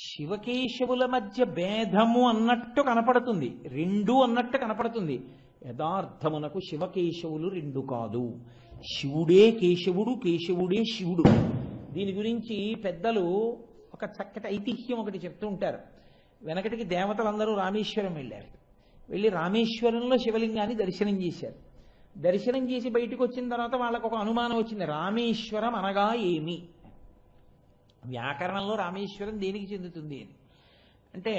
శివకేశవుల మధ్య భేదము అన్నట్టు కనపడుతుంది, రెండు అన్నట్టు కనపడుతుంది. యథార్థమునకు శివకేశవులు రెండు కాదు. శివుడే కేశవుడు, కేశవుడే శివుడు. దీని గురించి పెద్దలు ఒక చక్కటి ఐతిహ్యం ఒకటి చెప్తూ ఉంటారు. వెనకటికి దేవతలందరూ రామేశ్వరం వెళ్ళారు. వెళ్ళి రామేశ్వరంలో శివలింగాన్ని దర్శనం చేశారు. దర్శనం చేసి బయటకు వచ్చిన తర్వాత వాళ్ళకు ఒక అనుమానం వచ్చింది, రామేశ్వరం అనగా ఏమి? వ్యాకరణంలో రామేశ్వరం దేనికి చెందుతుంది అని. అంటే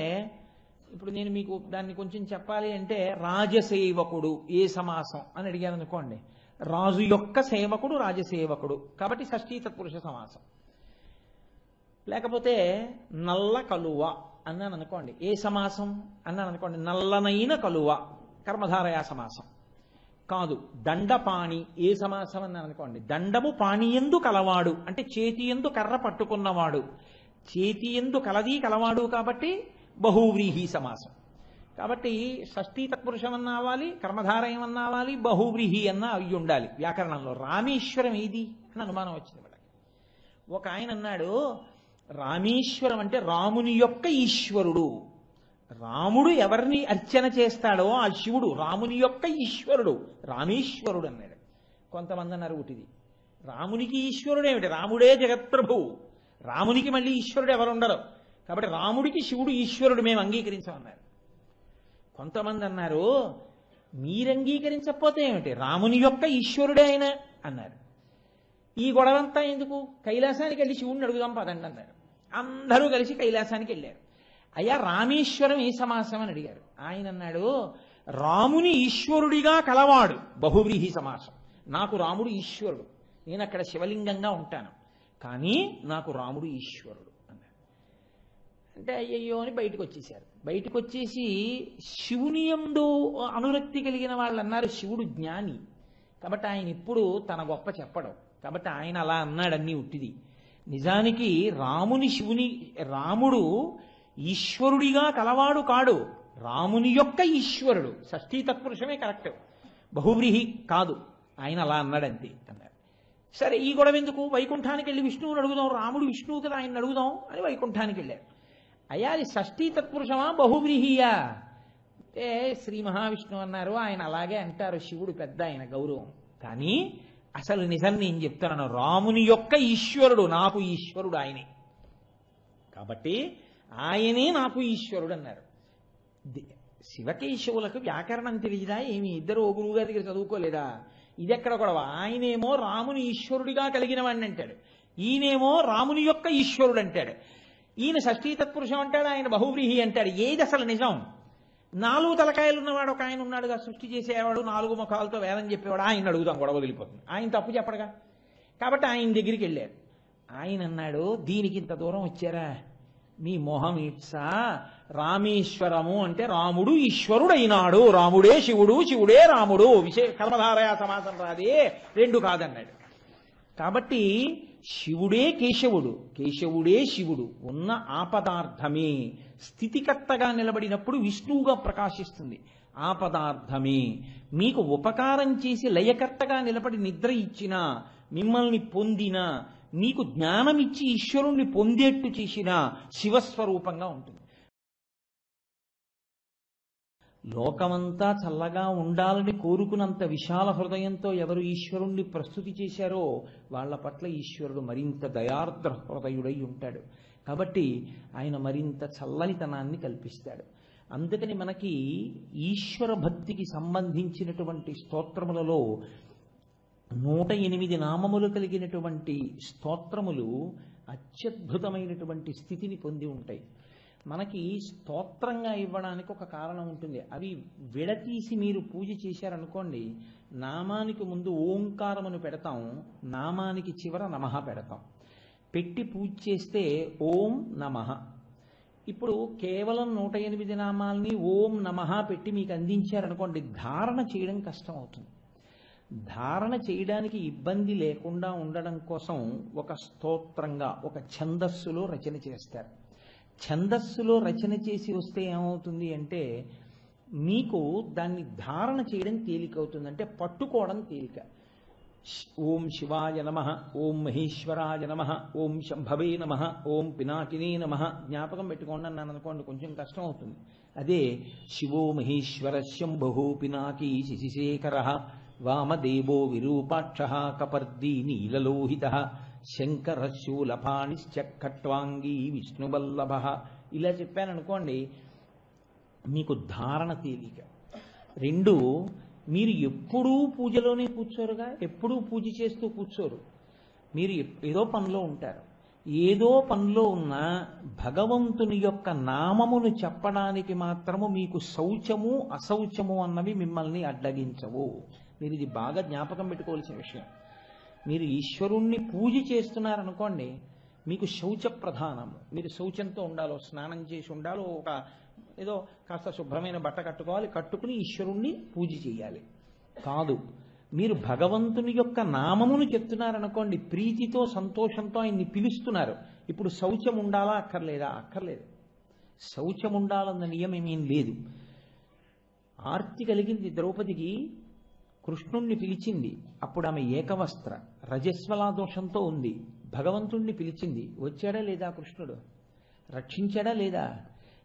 ఇప్పుడు నేను మీకు దాన్ని కొంచెం చెప్పాలి అంటే, రాజసేవకుడు ఏ సమాసం అని అడిగాను అనుకోండి, రాజు యొక్క సేవకుడు రాజసేవకుడు, కాబట్టి షష్ఠీ తత్పురుష సమాసం. లేకపోతే నల్ల కలువ అన్నాను అనుకోండి, ఏ సమాసం అన్నాను అనుకోండి, నల్లనైన కలువ, కర్మధారయా సమాసం. కాదు, దండపాణి ఏ సమాసం అన్నాను అనుకోండి, దండము పాణియందు కలవాడు అంటే చేతియందు కర్ర పట్టుకున్నవాడు, చేతియందు కలది కలవాడు కాబట్టి బహువ్రీహి సమాసం. కాబట్టి షష్ఠీ తత్పురుషం అన్న అవ్వాలి, కర్మధారయం అన్న అవ్వాలి, బహువ్రీహి అన్న అవి ఉండాలి వ్యాకరణంలో. రామేశ్వరం ఏది అని అనుమానం వచ్చింది వాళ్ళకి. ఒక ఆయన అన్నాడు, రామేశ్వరం అంటే రాముని యొక్క ఈశ్వరుడు. రాముడు ఎవరిని అర్చన చేస్తాడో ఆ శివుడు రాముని యొక్క ఈశ్వరుడు, రామేశ్వరుడు అన్నాడు. కొంతమంది అన్నారు ఒకటిది, రామునికి ఈశ్వరుడు ఏమిటి, రాముడే జగత్ప్రభువు, రామునికి మళ్ళీ ఈశ్వరుడు ఎవరు ఉండరు, కాబట్టి రాముడికి శివుడు ఈశ్వరుడు మేము అంగీకరించమన్నారు. కొంతమంది అన్నారు, మీరు అంగీకరించకపోతే ఏమిటి, రాముని యొక్క ఈశ్వరుడే ఆయన అన్నారు. ఈ గొడవంతా ఎందుకు, కైలాసానికి వెళ్ళి శివుడిని అడుగుదాం పదండి అన్నారు. అందరూ కలిసి కైలాసానికి వెళ్ళారు. అయ్యా రామేశ్వరం ఏ సమాసం అని అడిగారు. ఆయన అన్నాడు, రాముని ఈశ్వరుడిగా కలవాడు బహువ్రీహి సమాసం. నాకు రాముడు ఈశ్వరుడు, నేను అక్కడ శివలింగంగా ఉంటాను, కానీ నాకు రాముడు ఈశ్వరుడు అన్నాడు. అంటే అయ్యయ్యో అని బయటకు వచ్చేసారు. బయటకు వచ్చేసి శివుని యందు అనురక్తి కలిగిన వాళ్ళు అన్నారు, శివుడు జ్ఞాని కాబట్టి ఆయన ఎప్పుడు తన గొప్ప చెప్పడం, కాబట్టి ఆయన అలా అన్నాడు, అన్నీ ఉట్టిది. నిజానికి రాముడు ఈశ్వరుడిగా కలవాడు కాడు, రాముని యొక్క ఈశ్వరుడు. షష్ఠీ తత్పురుషమే కరెక్ట్, బహువ్రీహి కాదు, ఆయన అలా అన్నాడంతే అన్నారు. సరే ఈ గొడవ ఎందుకు, వైకుంఠానికి వెళ్ళి విష్ణువుని అడుగుదాం, రాముడు విష్ణువు కదా ఆయన అడుగుదాం అని వైకుంఠానికి వెళ్ళారు. అయ్యా అది షష్ఠీ తత్పురుషమా బహువ్రీహియా అంటే శ్రీ మహావిష్ణువు అన్నారు, ఆయన అలాగే అంటారు, శివుడు పెద్ద ఆయన గౌరవం, కానీ అసలు నిజం నేను చెప్తాను, రాముని యొక్క ఈశ్వరుడు నాకు ఈశ్వరుడు ఆయనే, కాబట్టి ఆయనే నాకు ఈశ్వరుడు అన్నారు. శివకేశవులకు వ్యాకరణం తెలియదా ఏమి, ఇద్దరు ఓ గురువు గారి దగ్గర చదువుకోలేదా? ఇది ఎక్కడ గొడవ, ఆయనేమో రాముని ఈశ్వరుడిగా కలిగిన వాడిని అంటాడు, ఈయనేమో రాముని యొక్క ఈశ్వరుడు అంటాడు. ఈయన షష్ఠీ తత్పురుషం అంటాడు, ఆయన బహువ్రీహి అంటాడు. ఏది అసలు నిజం? 4 తలకాయలు ఉన్నవాడు ఒక ఆయన ఉన్నాడుగా, సృష్టి చేసేవాడు, 4 ముఖాలతో వేదం చెప్పేవాడు, ఆయన అడుగుదాం గొడవ వదిలిపోతుంది. ఆయన తప్పు చెప్పడుగా, కాబట్టి ఆయన దగ్గరికి వెళ్ళారు. ఆయన అన్నాడు, దీనికి ఇంత దూరం వచ్చారా, మీ మొహం ఇట్సా, రామేశ్వరము అంటే రాముడు ఈశ్వరుడు అయినాడు, రాముడే శివుడు, శివుడే రాముడు, కర్మధారయా సమాసం రాదే, రెండు కాదన్నాడు. కాబట్టి శివుడే కేశవుడు, కేశవుడే శివుడు, ఉన్న ఆపదార్థమే స్థితికర్తగా నిలబడినప్పుడు విష్ణువుగా ప్రకాశిస్తుంది. ఆపదార్థమే మీకు ఉపకారం చేసి లయకర్తగా నిలబడి నిద్ర ఇచ్చినా, మిమ్మల్ని పొందినా, మీకు జ్ఞానం ఇచ్చి ఈశ్వరుణ్ణి పొందేట్టు చేసినా శివస్వరూపంగా ఉంటుంది. లోకమంతా చల్లగా ఉండాలని కోరుకున్నంత విశాల హృదయంతో ఎవరు ఈశ్వరుణ్ణి ప్రస్తుతి చేశారో వాళ్ళ పట్ల ఈశ్వరుడు మరింత దయార్ద్ర హృదయుడై ఉంటాడు, కాబట్టి ఆయన మరింత చల్లనితనాన్ని కల్పిస్తాడు. అందుకని మనకి ఈశ్వర భక్తికి సంబంధించినటువంటి స్తోత్రములలో 108 నామములు కలిగినటువంటి స్తోత్రములు అత్యద్భుతమైనటువంటి స్థితిని పొంది ఉంటాయి. మనకి స్తోత్రంగా ఇవ్వడానికి ఒక కారణం ఉంటుంది. అవి విడతీసి మీరు పూజ చేశారనుకోండి, నామానికి ముందు ఓంకారమును పెడతాం, నామానికి చివర నమః పెడతాం. పెట్టి పూజ చేస్తే ఓం నమః. ఇప్పుడు కేవలం 108 నామాల్ని ఓం నమః పెట్టి మీకు అందించారనుకోండి, ధారణ చేయడం కష్టం అవుతుంది. ధారణ చేయడానికి ఇబ్బంది లేకుండా ఉండడం కోసం ఒక స్తోత్రంగా ఒక ఛందస్సులో రచన చేస్తారు. ఛందస్సులో రచన చేసి వస్తే ఏమవుతుంది అంటే, మీకు దాన్ని ధారణ చేయడం తేలికవుతుంది, అంటే పట్టుకోవడం తేలిక. ఓం శివాయ నమః, ఓం మహేశ్వరాయ నమః, ఓం శంభవే నమః, ఓం పినాకినే నమః జ్ఞాపకం పెట్టుకోండి అన్నాను అనుకోండి, కొంచెం కష్టం అవుతుంది. అదే శివో మహేశ్వర శంభో పినాకీ శశిశేఖర వామదేవో విరూపాక్ష కపర్దీ నీలలోహిత శంకర శూలపాణిశ్చ ఖట్వాంగీ విష్ణువల్లభ. ఇలా చెప్పాననుకోండి, మీకు ధారణ తేలిక. రెండు, మీరు ఎప్పుడూ పూజలోనే కూర్చోరుగా, ఎప్పుడూ పూజ చేస్తూ కూర్చోరు. మీరు ఏదో పనిలో ఉంటారు. ఏదో పనిలో ఉన్న భగవంతుని యొక్క నామమును చెప్పడానికి మాత్రము మీకు శౌచము అశౌచము అన్నవి మిమ్మల్ని అడ్డగించవు. మీరు ఇది బాగా జ్ఞాపకం పెట్టుకోవాల్సిన విషయం. మీరు ఈశ్వరుణ్ణి పూజ చేస్తున్నారనుకోండి, మీకు శౌచ ప్రధానము. మీరు శౌచంతో ఉండాలో, స్నానం చేసి ఉండాలో, ఒక ఏదో కాస్త శుభ్రమైన బట్ట కట్టుకోవాలి, కట్టుకుని ఈశ్వరుణ్ణి పూజ చేయాలి. కాదు, మీరు భగవంతుని యొక్క నామమును చెప్తున్నారనుకోండి, ప్రీతితో సంతోషంతో ఆయన్ని పిలుస్తున్నారు. ఇప్పుడు శౌచం ఉండాలా అక్కర్లేదా? అక్కర్లేదు. శౌచం ఉండాలన్న నియమం ఏమీ లేదు. ఆర్తి కలిగింది ద్రౌపదికి, కృష్ణుణ్ణి పిలిచింది. అప్పుడు ఆమె ఏకవస్త్ర రజస్వలా దోషంతో ఉంది. భగవంతుణ్ణి పిలిచింది. వచ్చాడా లేదా కృష్ణుడు? రక్షించాడా లేదా?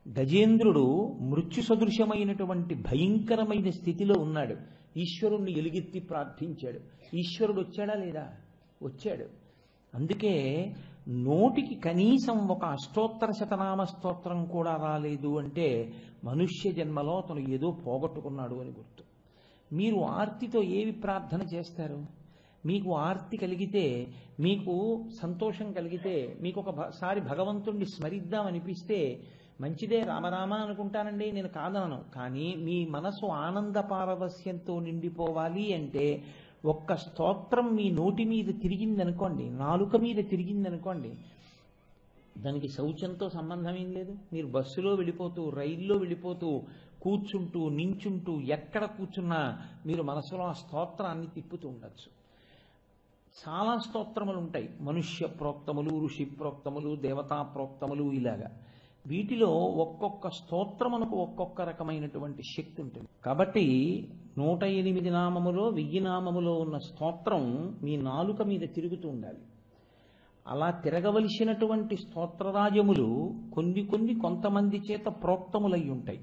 గజేంద్రుడు మృత్యు సదృశమైనటువంటి భయంకరమైన స్థితిలో ఉన్నాడు. ఈశ్వరుణ్ణి ఎలుగెత్తి ప్రార్థించాడు. ఈశ్వరుడు వచ్చాడా లేదా? వచ్చాడు. అందుకే నోటికి కనీసం ఒక అష్టోత్తర శతనామ స్తోత్రం కూడా రాలేదు అంటే మనుష్య జన్మలో అతను ఏదో పోగొట్టుకున్నాడు అని గుర్తు. మీరు ఆర్తితో ఏవి ప్రార్థన చేస్తారు? మీకు ఆర్తి కలిగితే, మీకు సంతోషం కలిగితే, మీకు ఒకసారి భగవంతుణ్ణి స్మరిద్దామనిపిస్తే మంచిదే, రామరామ అనుకుంటానండి, నేను కాదనను. కానీ మీ మనసు ఆనంద పారవస్యంతో నిండిపోవాలి అంటే ఒక్క స్తోత్రం మీ నోటి మీద తిరిగిందనుకోండి, నాలుక మీద తిరిగిందనుకోండి, దానికి శౌచంతో సంబంధం ఏం లేదు. మీరు బస్సులో వెళ్ళిపోతూ, రైల్లో వెళ్ళిపోతూ, కూర్చుంటూ, నించుంటూ, ఎక్కడ కూర్చున్నా మీరు మనసులో ఆ స్తోత్రాన్ని తిప్పుతూ ఉండొచ్చు. చాలా స్తోత్రములు ఉంటాయి, మనుష్య ప్రోక్తములు, ఋషి ప్రోక్తములు, దేవతా ప్రోక్తములు, ఇలాగా. వీటిలో ఒక్కొక్క స్తోత్రమునకు ఒక్కొక్క రకమైనటువంటి శక్తి ఉంటుంది. కాబట్టి 108 నామములో 1000 నామములో ఉన్న స్తోత్రం మీ నాలుక మీద తిరుగుతూ ఉండాలి. అలా తిరగవలసినటువంటి స్తోత్రరాజములు కొంతమంది చేత ప్రోక్తములై ఉంటాయి.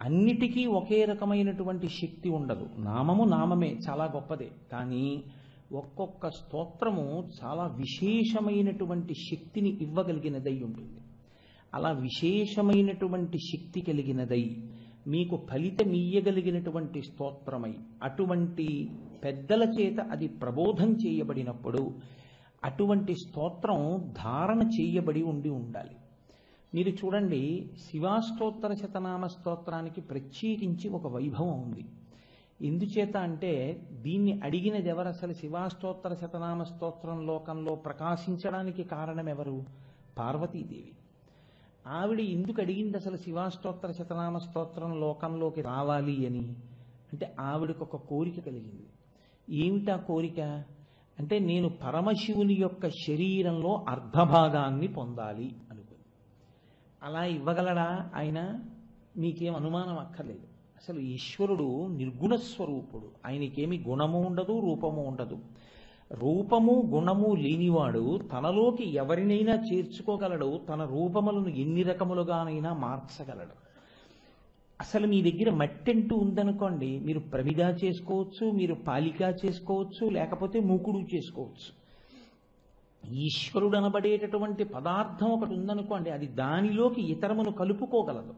అన్నిటికీ ఒకే రకమైనటువంటి శక్తి ఉండదు. నామము నామమే, చాలా గొప్పదే. కానీ ఒక్కొక్క స్తోత్రము చాలా విశేషమైనటువంటి శక్తిని ఇవ్వగలిగినదై ఉంటుంది. అలా విశేషమైనటువంటి శక్తి కలిగినదై మీకు ఫలితమియ్యగలిగినటువంటి స్తోత్రమై అటువంటి పెద్దల చేత అది ప్రబోధం చేయబడినప్పుడు అటువంటి స్తోత్రం ధారణ చేయబడి ఉండాలి. మీరు చూడండి, శివాష్టోత్తర శతనామ స్తోత్రానికి ప్రత్యేకించి ఒక వైభవం ఉంది. ఎందుచేత అంటే దీన్ని అడిగినది ఎవరు? అసలు శివాష్టోత్తర శతనామ స్తోత్రం లోకంలో ప్రకాశించడానికి కారణం ఎవరు? పార్వతీదేవి. ఆవిడ ఎందుకు అడిగింది అసలు శివాష్టోత్తర శతనామ స్తోత్రం లోకంలోకి రావాలి అని? అంటే ఆవిడకు ఒక కోరిక కలిగింది. ఏమిటా కోరిక అంటే, నేను పరమశివుని యొక్క శరీరంలో అర్ధభాగాన్ని పొందాలి అనుకుంది. అలా ఇవ్వగలడా ఆయన? మీకేం అనుమానం అక్కర్లేదు. అసలు ఈశ్వరుడు నిర్గుణ స్వరూపుడు. ఆయనకేమి గుణము ఉండదు, రూపము ఉండదు. రూపము గుణము లేనివాడు తనలోకి ఎవరినైనా చేర్చుకోగలడు. తన రూపములను ఎన్ని రకములుగానైనా మార్చగలడు. అసలు మీ దగ్గర మట్టి అంటూ ఉందనుకోండి, మీరు ప్రమిద చేసుకోవచ్చు, మీరు పాలిక చేసుకోవచ్చు, లేకపోతే మూకుడు చేసుకోవచ్చు. ఈశ్వరుడు అనబడేటటువంటి పదార్థం ఒకటి ఉందనుకోండి, అది దానిలోకి ఇతరమును కలుపుకోగలదు.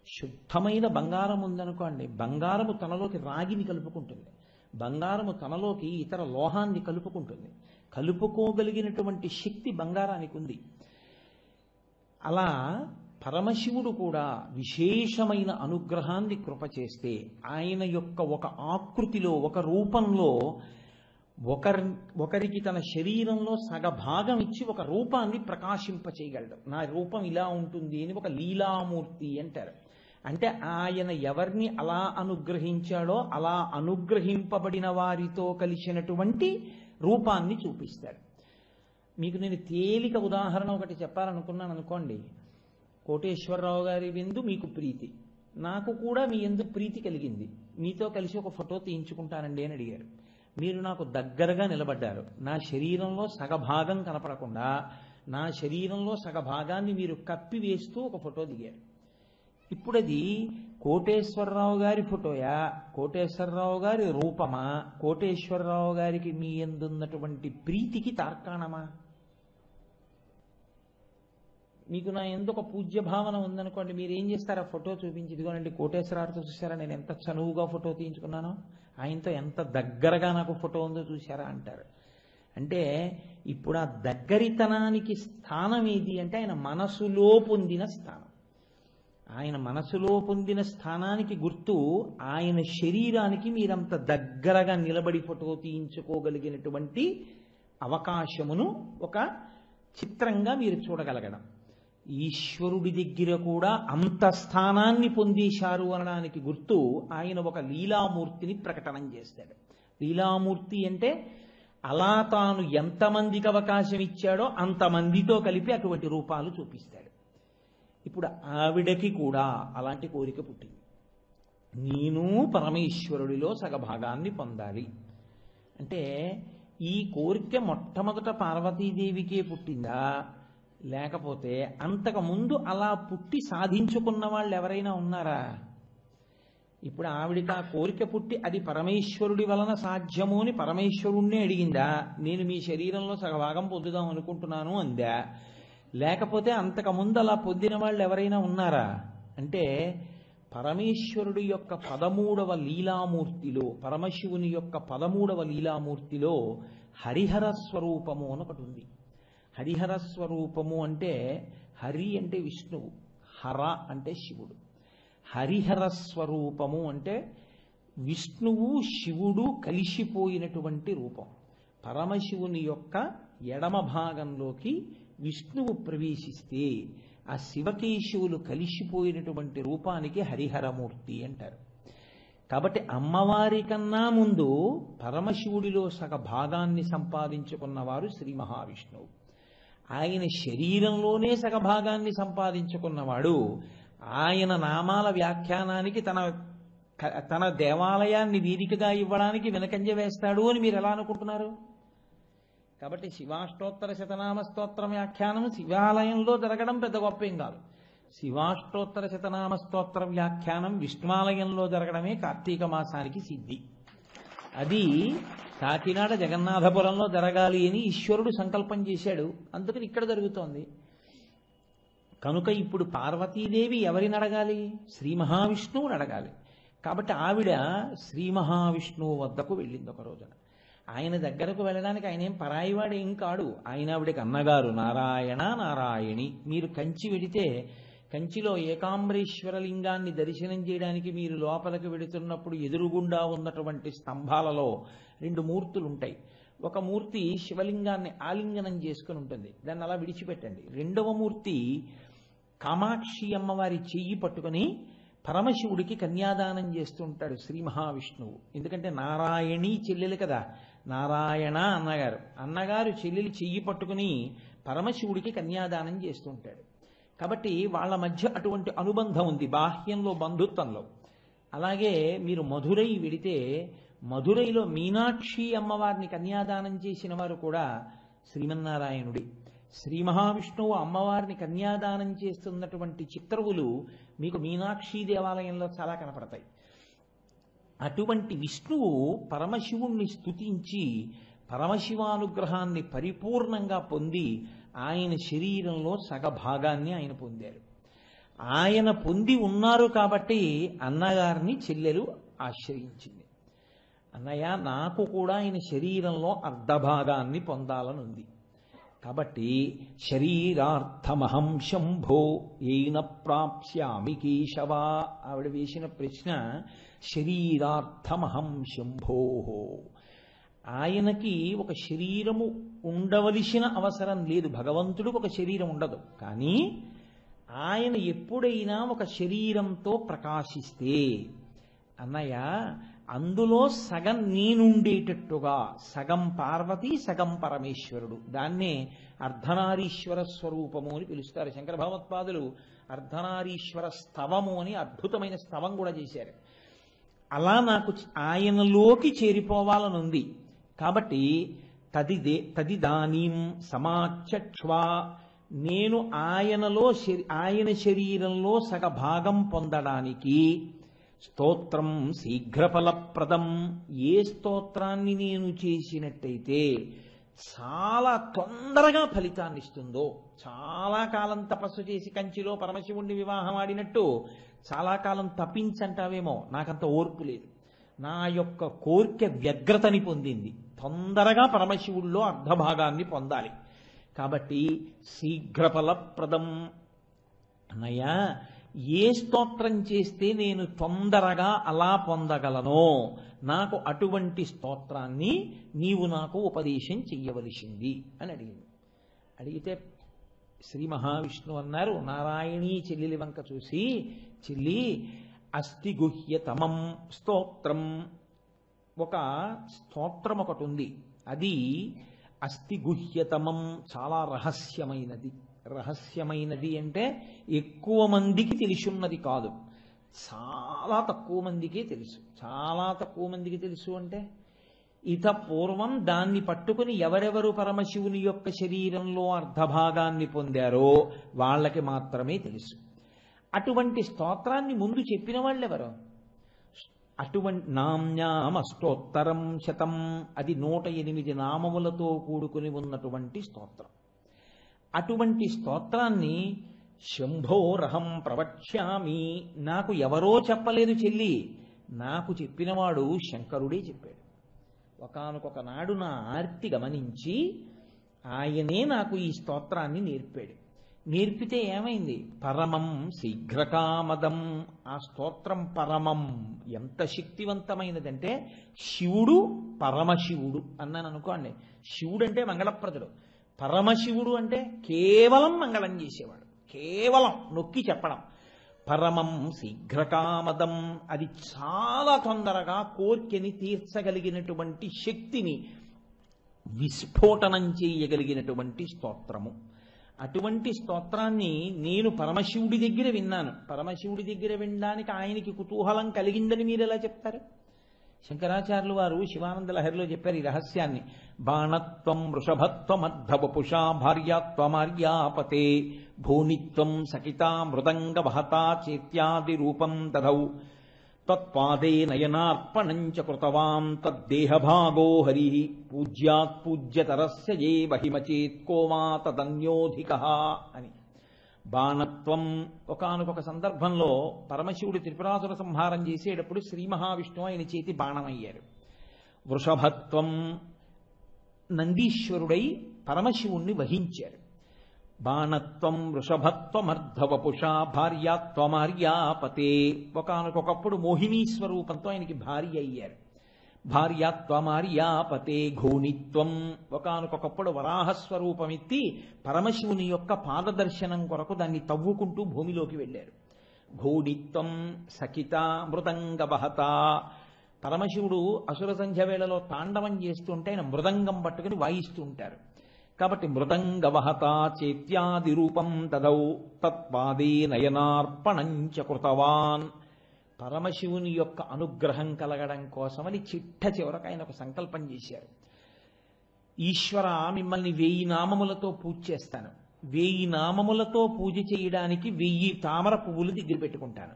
శుద్ధమైన బంగారం ఉందనుకోండి, బంగారము తనలోకి రాగిని కలుపుకుంటుంది. బంగారము తనలోకి ఇతర లోహాన్ని కలుపుకుంటుంది. కలుపుకోగలిగినటువంటి శక్తి బంగారానికి ఉంది. అలా పరమశివుడు కూడా విశేషమైన అనుగ్రహాన్ని కృప చేస్తే ఆయన యొక్క ఒక ఆకృతిలో, ఒక రూపంలో ఒకరికి తన శరీరంలో సగభాగం ఇచ్చి ఒక రూపాన్ని ప్రకాశింపచేయగలడు. నా రూపం ఇలా ఉంటుంది అని ఒక లీలామూర్తి అంటారు. అంటే ఆయన ఎవరిని అలా అనుగ్రహించాడో అలా అనుగ్రహింపబడిన వారితో కలిసినటువంటి రూపాన్ని చూపిస్తాడు. మీకు నేను తేలిక ఉదాహరణ ఒకటి చెప్పాలనుకున్నాను అనుకోండి. కోటేశ్వరరావు గారి ఎందు మీకు ప్రీతి, నాకు కూడా మీ ఎందు ప్రీతి కలిగింది. మీతో కలిసి ఒక ఫోటో తీయించుకుంటానండి అని అడిగారు. మీరు నాకు దగ్గరగా నిలబడ్డారు, నా శరీరంలో సగభాగం కనపడకుండా నా శరీరంలో సగభాగాన్ని మీరు కప్పివేస్తూ ఒక ఫోటో దిగారు. ఇప్పుడు అది కోటేశ్వరరావు గారి ఫోటోయా, కోటేశ్వరరావు గారి రూపమా, కోటేశ్వరరావు గారికి మీ ఎందున్నటువంటి ప్రీతికి తార్కాణమా? మీకు నా ఎందుకు పూజ్య భావన ఉందనుకోండి, మీరు ఏం చేస్తారు? ఆ ఫోటో చూపించి, ఇదిగోనండి కోటేశ్వరరావుతో చూసారా నేను ఎంత చనువుగా ఫోటో తీయించుకున్నానో, ఆయనతో ఎంత దగ్గరగా నాకు ఫోటో ఉందో చూసారా అంటారు. అంటే ఇప్పుడు ఆ దగ్గరితనానికి స్థానం ఏది అంటే ఆయన మనసులో పొందిన స్థానం. ఆయన మనసులో పొందిన స్థానానికి గుర్తు ఆయన శరీరానికి మీరంత దగ్గరగా నిలబడి ఫోటో తీయించుకోగలిగినటువంటి అవకాశమును ఒక చిత్రంగా మీరు చూడగలగడం. ఈశ్వరుడి దగ్గర కూడా అంత స్థానాన్ని పొందేశారు అనడానికి గుర్తు ఆయన ఒక లీలామూర్తిని ప్రకటనం చేస్తాడు. లీలామూర్తి అంటే అలా తాను ఎంతమందికి అవకాశం ఇచ్చాడో అంతమందితో కలిపి అటువంటి రూపాలు చూపిస్తాడు. ఇప్పుడు ఆవిడకి కూడా అలాంటి కోరిక పుట్టింది, నేను పరమేశ్వరుడిలో సగభాగాన్ని పొందాలి అంటే. ఈ కోరిక మొట్టమొదట పార్వతీదేవికే పుట్టిందా, లేకపోతే అంతకుముందు అలా పుట్టి సాధించుకున్న వాళ్ళు ఎవరైనా ఉన్నారా? ఇప్పుడు ఆవిడికి ఆ కోరిక పుట్టి అది పరమేశ్వరుడి వలన సాధ్యము అని పరమేశ్వరుణ్ణి అడిగిందా, నేను మీ శరీరంలో సగభాగం పొందుదాం అనుకుంటున్నాను అందా? లేకపోతే అంతకుముందు అలా పొందిన వాళ్ళు ఎవరైనా ఉన్నారా అంటే, పరమేశ్వరుడి యొక్క 13వ లీలామూర్తిలో, పరమశివుని యొక్క 13వ లీలామూర్తిలో హరిహర స్వరూపము అని ఒకటి ఉంది. హరిహర స్వరూపము అంటే హరి అంటే విష్ణువు, హర అంటే శివుడు. హరిహర స్వరూపము అంటే విష్ణువు శివుడు కలిసిపోయినటువంటి రూపం. పరమశివుని యొక్క ఎడమ భాగంలోకి విష్ణువు ప్రవేశిస్తే ఆ శివకేశవులు కలిసిపోయినటువంటి రూపానికి హరిహరమూర్తి అంటారు. కాబట్టి అమ్మవారి కన్నా ముందు పరమశివుడిలో సగ భాగాన్ని సంపాదించుకున్నవారు శ్రీ మహావిష్ణువు. ఆయన శరీరంలోనే సగ భాగాన్ని సంపాదించుకున్నవాడు ఆయన నామాల వ్యాఖ్యానానికి తన దేవాలయాన్ని వేదికగా ఇవ్వడానికి వెనకంజ వేస్తాడు అని మీరు ఎలా అనుకుంటున్నారు? కాబట్టి శివాష్టోత్తర శతనామ స్తోత్రం వ్యాఖ్యానం శివాలయంలో జరగడం పెద్ద గొప్ప ఏం కాదు. శివాష్టోత్తర శతనామ స్తోత్ర వ్యాఖ్యానం విష్ణువాలయంలో జరగడమే కార్తీక మాసానికి సిద్ధి. అది కాకినాడ జగన్నాథపురంలో జరగాలి అని ఈశ్వరుడు సంకల్పం చేశాడు, అందుకని ఇక్కడ జరుగుతోంది. కనుక ఇప్పుడు పార్వతీదేవి ఎవరిని అడగాలి? శ్రీ మహావిష్ణువుని అడగాలి. కాబట్టి ఆవిడ శ్రీ మహావిష్ణువు వద్దకు వెళ్ళింది ఒక రోజున. ఆయన దగ్గరకు వెళ్ళడానికి ఆయన ఏం పరాయివాడు ఏం కాడు, ఆయన ఆవిడకి అన్నగారు, నారాయణ నారాయణి. మీరు కంచి వెడితే కంచిలో ఏకాంబరేశ్వర లింగాన్ని దర్శనం చేయడానికి మీరు లోపలికి వెడుతున్నప్పుడు ఎదురుగుండా ఉన్నటువంటి స్తంభాలలో 2 మూర్తులు ఉంటాయి. ఒక మూర్తి శివలింగాన్ని ఆలింగనం చేసుకుని ఉంటుంది, దాన్ని అలా విడిచిపెట్టండి. 2వ మూర్తి కామాక్షి అమ్మవారి చెయ్యి పట్టుకుని పరమశివుడికి కన్యాదానం చేస్తుంటాడు శ్రీ మహావిష్ణువు. ఎందుకంటే నారాయణి చెల్లెలు కదా, నారాయణ అన్నగారు చెల్లెలి చెయ్యి పట్టుకుని పరమశివుడికి కన్యాదానం చేస్తుంటాడు. కాబట్టి వాళ్ళ మధ్య అటువంటి అనుబంధం ఉంది బాహ్యంలో, బంధుత్వంలో. అలాగే మీరు మధురై వెడితే మధురైలో మీనాక్షి అమ్మవారిని కన్యాదానం చేసిన వారు కూడా శ్రీమన్నారాయణుడి. శ్రీ మహావిష్ణువు అమ్మవారిని కన్యాదానం చేస్తున్నటువంటి చిత్రవులు మీకు మీనాక్షి దేవాలయంలో చాలా కనపడతాయి. అటువంటి విష్ణువు పరమశివుణ్ణి స్తుతించి పరమశివానుగ్రహాన్ని పరిపూర్ణంగా పొంది ఆయన శరీరంలో సగభాగాన్ని ఆయన పొందారు. ఆయన పొంది ఉన్నారు కాబట్టి అన్నగారిని చెల్లెలు ఆశ్రయించింది. అన్నయ్య, నాకు కూడా ఆయన శరీరంలో అర్ధభాగాన్ని పొందాలనుంది, కాబట్టి శరీరార్థమహం శంభో ఏన ప్రాప్స్యామి కేశవ. ఆవిడ వేసిన ప్రశ్న శరీరార్థమహం శంభో. ఆయనకి ఒక శరీరము ఉండవలసిన అవసరం లేదు, భగవంతుడికి ఒక శరీరం ఉండదు. కానీ ఆయన ఎప్పుడైనా ఒక శరీరంతో ప్రకాశిస్తే అన్నయ్య అందులో సగం నేనుండేటట్టుగా, సగం పార్వతి సగం పరమేశ్వరుడు, దాన్నే అర్ధనారీశ్వర స్వరూపము అని పిలుస్తారు. శంకర భగవత్పాదులు అర్ధనారీశ్వర స్తవము అని అద్భుతమైన స్తవం కూడా చేశారు. అలా నాకు ఆయనలోకి చేరిపోవాలనుంది. కాబట్టి తదిదానీం సమాచక్ష్వా, నేను ఆయన శరీరంలో సగభాగం పొందడానికి స్తోత్రం శీఘ్రఫలప్రదం, ఏ స్తోత్రాన్ని నేను చేసినట్టయితే చాలా తొందరగా ఫలితాన్ని ఇస్తుందో, చాలా కాలం తపస్సు చేసి కంచిలో పరమశివుణ్ణి వివాహం ఆడినట్టు చాలా కాలం తప్పించంటావేమో, నాకంత ఓర్పు లేదు. నా యొక్క కోరిక వ్యగ్రతని పొందింది, తొందరగా పరమశివుల్లో అర్ధభాగాన్ని పొందాలి. కాబట్టి శీఘ్రఫలప్రదం అన్నయ్య, ఏ స్తోత్రం చేస్తే నేను తొందరగా అలా పొందగలనో నాకు అటువంటి స్తోత్రాన్ని నీవు నాకు ఉపదేశం చెయ్యవలసింది అని అడిగింది. అడిగితే శ్రీ మహావిష్ణువు అన్నారు, నారాయణీ చెల్లెలి వంక చూసి, చెల్లి అస్తి గుహ్యతమం స్తోత్రం, ఒక స్తోత్రం ఒకటి ఉంది, అది అస్తి గుహ్యతమం, చాలా రహస్యమైనది. రహస్యమైనది అంటే ఎక్కువ మందికి తెలిసున్నది కాదు, చాలా తక్కువ మందికే తెలుసు. చాలా తక్కువ మందికి తెలుసు అంటే ఇత పూర్వం దాన్ని పట్టుకుని ఎవరెవరు పరమశివుని యొక్క శరీరంలో అర్ధభాగాన్ని పొందారో వాళ్ళకి మాత్రమే తెలుసు. అటువంటి స్తోత్రాన్ని ముందు చెప్పిన వాళ్ళెవరు? అటువంటి నామ్యామష్టోత్తరం శతం, అది 108 నామములతో కూడుకుని ఉన్నటువంటి స్తోత్రం. అటువంటి స్తోత్రాన్ని శంభోరహం ప్రవక్ష్యామి, నాకు ఎవరో చెప్పలేదు చెల్లి, నాకు చెప్పినవాడు శంకరుడే చెప్పాడు. ఒకానొక నాడు నా ఆర్తి గమనించి ఆయనే నాకు ఈ స్తోత్రాన్ని నేర్పాడు. నేర్పితే ఏమైంది? పరమం శీఘ్రకామదం, ఆ స్తోత్రం పరమం, ఎంత శక్తివంతమైనదంటే శివుడు పరమశివుడు అన్నాను అనుకోండి. శివుడు అంటే మంగళప్రదుడు, పరమశివుడు అంటే కేవలం మంగళం చేసేవాడు, కేవలం నొక్కి చెప్పడం. పరమం శీఘ్రకామదం, అది చాలా తొందరగా కోర్కెని తీర్చగలిగినటువంటి శక్తిని విస్ఫోటనం చేయగలిగినటువంటి స్తోత్రము. అటువంటి స్తోత్రాన్ని నేను పరమశివుడి దగ్గర విన్నాను. పరమశివుడి దగ్గర వినడానికి ఆయనకి కుతూహలం కలిగిందని మీరు ఎలా చెప్తారు? శంకరాచార్యులు వారు శివానంద లహరిలో చెప్పారు ఈ రహస్యాన్ని. బాణత్వం వృషభత్వమర్ధవపుషా భార్యాత్వమార్యాపతే భూనిత్వం సకితా మృదంగ వహతా చేత్యాది రూపం దదౌ తత్పాదే నయనార్పణం చ కృతవాన్ తద్దేహభాగో హరి పూజ్యాత్ పూజ్యతరస్య ఏ మహిమచేత్ కోమా తదన్యోధికః అని. బాణత్వం, ఒకానొక సందర్భంలో పరమశివుడు త్రిపురాసుర సంహారం చేసేటప్పుడు శ్రీ మహావిష్ణువు ఆయన చేతి బాణమయ్యారు. వృషభత్వం, నందీశ్వరుడై పరమశివుణ్ణి వహించారు. బాణత్వం వృషభత్వమర్ధవపుషా భార్యాత్వమార్యాపతే, ఒకానొకప్పుడు మోహినీ స్వరూపంతో ఆయనకి భార్య అయ్యారు. భార్యాత్వమార్యాపతే ఘోణిత్వం, ఒకానొకప్పుడు వరాహస్వరూపమెత్తి పరమశివుని యొక్క పాదదర్శనం కొరకు దాన్ని తవ్వుకుంటూ భూమిలోకి వెళ్ళారు. ఘోణిత్వం సకిత మృదంగ వహత, పరమశివుడు అసుర సంధ్య వేళలో తాండవం చేస్తుంటే ఆయన మృదంగం పట్టుకుని వాయిస్తూ ఉంటారు. కాబట్టి మృదంగ వహత చేత్యాది రూపం దదౌ తత్పాదే నయనార్పణం చ కృతవాన్, పరమశివుని యొక్క అనుగ్రహం కలగడం కోసమని చిట్ట చివరకు ఆయన ఒక సంకల్పం చేశారు. ఈశ్వర, మిమ్మల్ని 1000 నామములతో పూజ చేస్తాను, 1000 నామములతో పూజ చేయడానికి 1000 తామర పువ్వులు దగ్గర పెట్టుకుంటాను,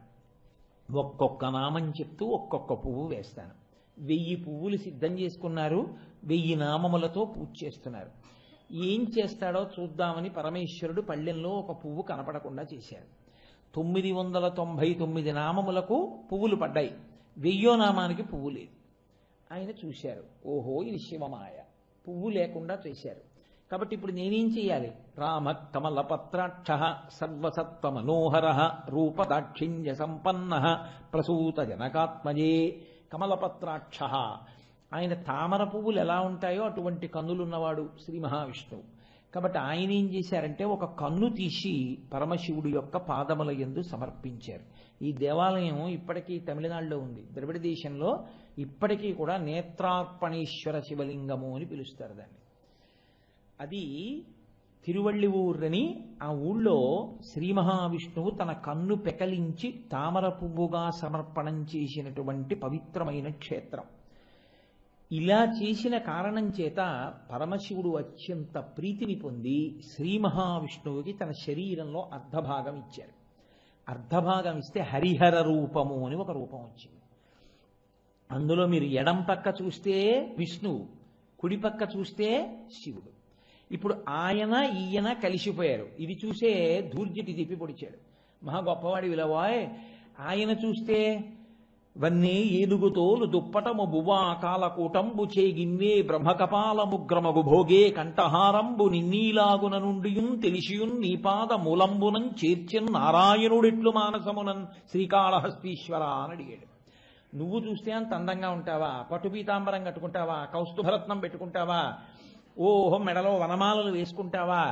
ఒక్కొక్క నామం చెప్తూ ఒక్కొక్క పువ్వు వేస్తాను. 1000 పువ్వులు సిద్ధం చేసుకున్నారు, 1000 నామములతో పూజ చేస్తున్నారు. ఏం చేస్తాడో చూద్దామని పరమేశ్వరుడు పళ్ళెంలో ఒక పువ్వు కనపడకుండా చేశారు. 999 నామములకు పువ్వులు పడ్డాయి, 1000వ నామానికి పువ్వు లేదు. ఆయన చూశారు, ఓహో ఇది శివమాయ, పువ్వు లేకుండా చేశారు. కాబట్టి ఇప్పుడు నేనేం చేయాలి? రామ కమలపత్రాక్ష సర్వసత్వ మనోహర రూపదాక్షిణ్య సంపన్న ప్రసూత జనకాత్మజే. కమలపత్రాక్ష, ఆయన తామర పువ్వులు ఎలా ఉంటాయో అటువంటి కన్నులున్నవాడు శ్రీ మహావిష్ణువు. కాబట్టి ఆయన ఏం చేశారంటే ఒక కన్ను తీసి పరమశివుడి యొక్క పాదముల యందు సమర్పించారు. ఈ దేవాలయం ఇప్పటికీ తమిళనాడులో ఉంది. ద్రవిడ దేశంలో ఇప్పటికీ కూడా నేత్రార్పణేశ్వర శివలింగము అని పిలుస్తారు దాన్ని. అది తిరువళ్ళిఊరని, ఆ ఊళ్ళో శ్రీ మహావిష్ణువు తన కన్ను పెకలించి తామర పువ్వుగా సమర్పణం చేసినటువంటి పవిత్రమైన క్షేత్రం. ఇలా చేసిన కారణం చేత పరమశివుడు అత్యంత ప్రీతిని పొంది శ్రీ మహావిష్ణువుకి తన శరీరంలో అర్ధభాగం ఇచ్చారు. అర్ధభాగం ఇస్తే హరిహర రూపము అని ఒక రూపం వచ్చింది. అందులో మీరు ఎడం పక్క చూస్తే విష్ణువు, కుడి పక్క చూస్తే శివుడు. ఇప్పుడు ఆయన ఈయన కలిసిపోయారు. ఇది చూసే ధూర్జటి తిప్పి పొడిచాడు. మహా గొప్పవాడి విలవాయ్, ఆయన చూస్తే వన్నే ఏనుగుతోలు దుప్పటము బువా కాలకూటంబు చేగిన్నే బ్రహ్మకపాలముగ్రమగు భోగే కంఠహారంబు నిన్నీలాగున నుండియున్ తెలిసియున్ నీపాద మూలంబునం చేర్చెన్ నారాయణుడిట్లు మానసమునన్ శ్రీకాళహస్తీశ్వర అని అడిగాడు. నువ్వు చూస్తే అంత అందంగా ఉంటావా? పట్టు పీతాంబరం కట్టుకుంటావా? కౌస్తుభరత్నం పెట్టుకుంటావా? ఓహో మెడలో వనమాలలు వేసుకుంటావా?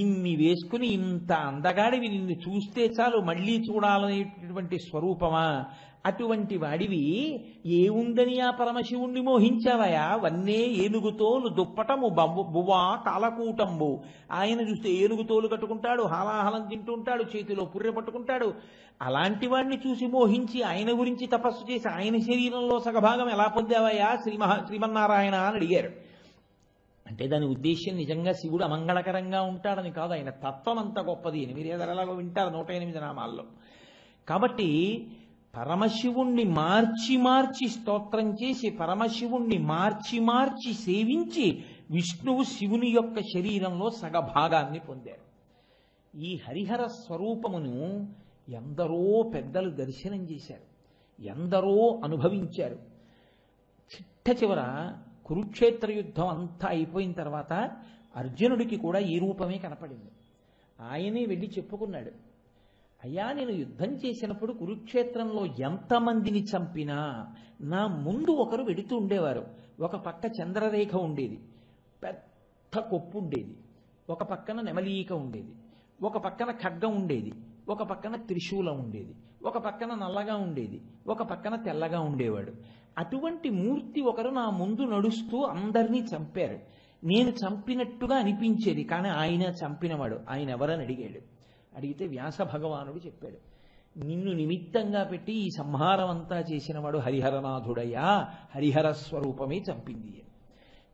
ఇన్ని వేసుకుని ఇంత అందగాడివి నిన్ను చూస్తే చాలు మళ్ళీ చూడాలనేటటువంటి స్వరూపమా? అటువంటి వాడివి ఏముందని ఆ పరమశివుణ్ణి మోహించావయా? వన్నే ఏనుగుతోలు దుప్పటము బువ్వా కాలకూటంబు. ఆయన చూస్తే ఏనుగుతోలు కట్టుకుంటాడు, హాలాహలం తింటూ ఉంటాడు, చేతిలో పుర్రె పట్టుకుంటాడు. అలాంటి వాడిని చూసి మోహించి ఆయన గురించి తపస్సు చేసి ఆయన శరీరంలో సగభాగం ఎలా పొందావయ్యా శ్రీమన్నారాయణ అని అడిగారు. అంటే దాని ఉద్దేశ్యం నిజంగా శివుడు అమంగళకరంగా ఉంటాడని కాదు, ఆయన తత్వం అంత గొప్పది అని మీరు ఎలాగో వింటారు 108 నామాల్లో. కాబట్టి పరమశివుణ్ణి మార్చి మార్చి స్తోత్రం చేసి పరమశివుణ్ణి మార్చి మార్చి సేవించి విష్ణువు శివుని యొక్క శరీరంలో సగభాగాన్ని పొందారు. ఈ హరిహర స్వరూపమును ఎందరో పెద్దలు దర్శనం చేశారు, ఎందరో అనుభవించారు. చిట్ట చివర కురుక్షేత్ర యుద్ధం అంతా అయిపోయిన తర్వాత అర్జునుడికి కూడా ఈ రూపమే కనపడింది. ఆయనే వెళ్ళి చెప్పుకున్నాడు, అయ్యా నేను యుద్ధం చేసినప్పుడు కురుక్షేత్రంలో ఎంతమందిని చంపినా నా ముందు ఒకరు వెడుతూ ఉండేవారు. ఒక పక్క చంద్రరేఖ ఉండేది, పెద్ద కొప్పు ఉండేది, ఒక పక్కన నెమలీక ఉండేది, ఒక పక్కన ఖడ్గం ఉండేది, ఒక పక్కన త్రిశూలం ఉండేది, ఒక పక్కన నల్లగా ఉండేది, ఒక పక్కన తెల్లగా ఉండేవాడు. అటువంటి మూర్తి ఒకరు నా ముందు నడుస్తూ అందరినీ చంపారు. నేను చంపినట్టుగా అనిపించేది, కానీ ఆయన చంపినవాడు. ఆయన ఎవరని అడిగాడు. అడిగితే వ్యాస భగవానుడు చెప్పాడు, నిన్ను నిమిత్తంగా పెట్టి ఈ సంహారం అంతా చేసినవాడు హరిహరనాథుడయ్యా, హరిహర స్వరూపమే చంపింది.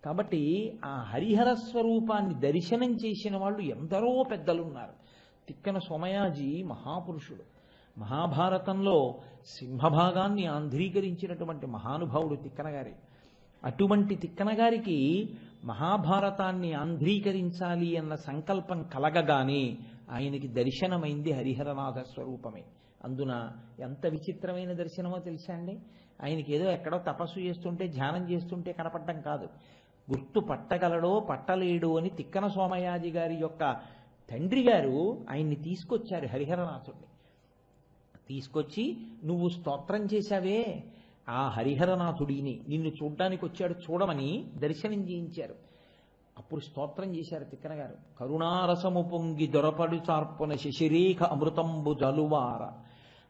కాబట్టి ఆ హరిహర స్వరూపాన్ని దర్శనం చేసిన వాళ్ళు ఎందరో పెద్దలున్నారు. తిక్కన సోమయాజీ మహాపురుషుడు, మహాభారతంలో సింహభాగాన్ని ఆంధ్రీకరించినటువంటి మహానుభావుడు తిక్కనగారి. అటువంటి తిక్కనగారికి మహాభారతాన్ని ఆంధ్రీకరించాలి అన్న సంకల్పం కలగగానే ఆయనకి దర్శనమైంది హరిహరనాథ స్వరూపమే. అందున ఎంత విచిత్రమైన దర్శనమో తెలుసా అండి? ఆయనకి ఏదో ఎక్కడో తపస్సు చేస్తుంటే ధ్యానం చేస్తుంటే కనపడటం కాదు, గుర్తు పట్టగలడో పట్టలేడు అని తిక్కన సోమయాజి గారి యొక్క తండ్రి గారు ఆయన్ని తీసుకొచ్చారు. హరిహరనాథుడిని తీసుకొచ్చి, నువ్వు స్తోత్రం చేశావే ఆ హరిహరనాథుడిని నిన్ను చూడ్డానికి వచ్చాడు, చూడమని దర్శనం చేయించారు. అప్పుడు స్తోత్రం చేశారు తిక్కన గారు. కరుణారసము పొంగి దొరపడు చార్పున శశిరేఖ అమృతంబు జలువార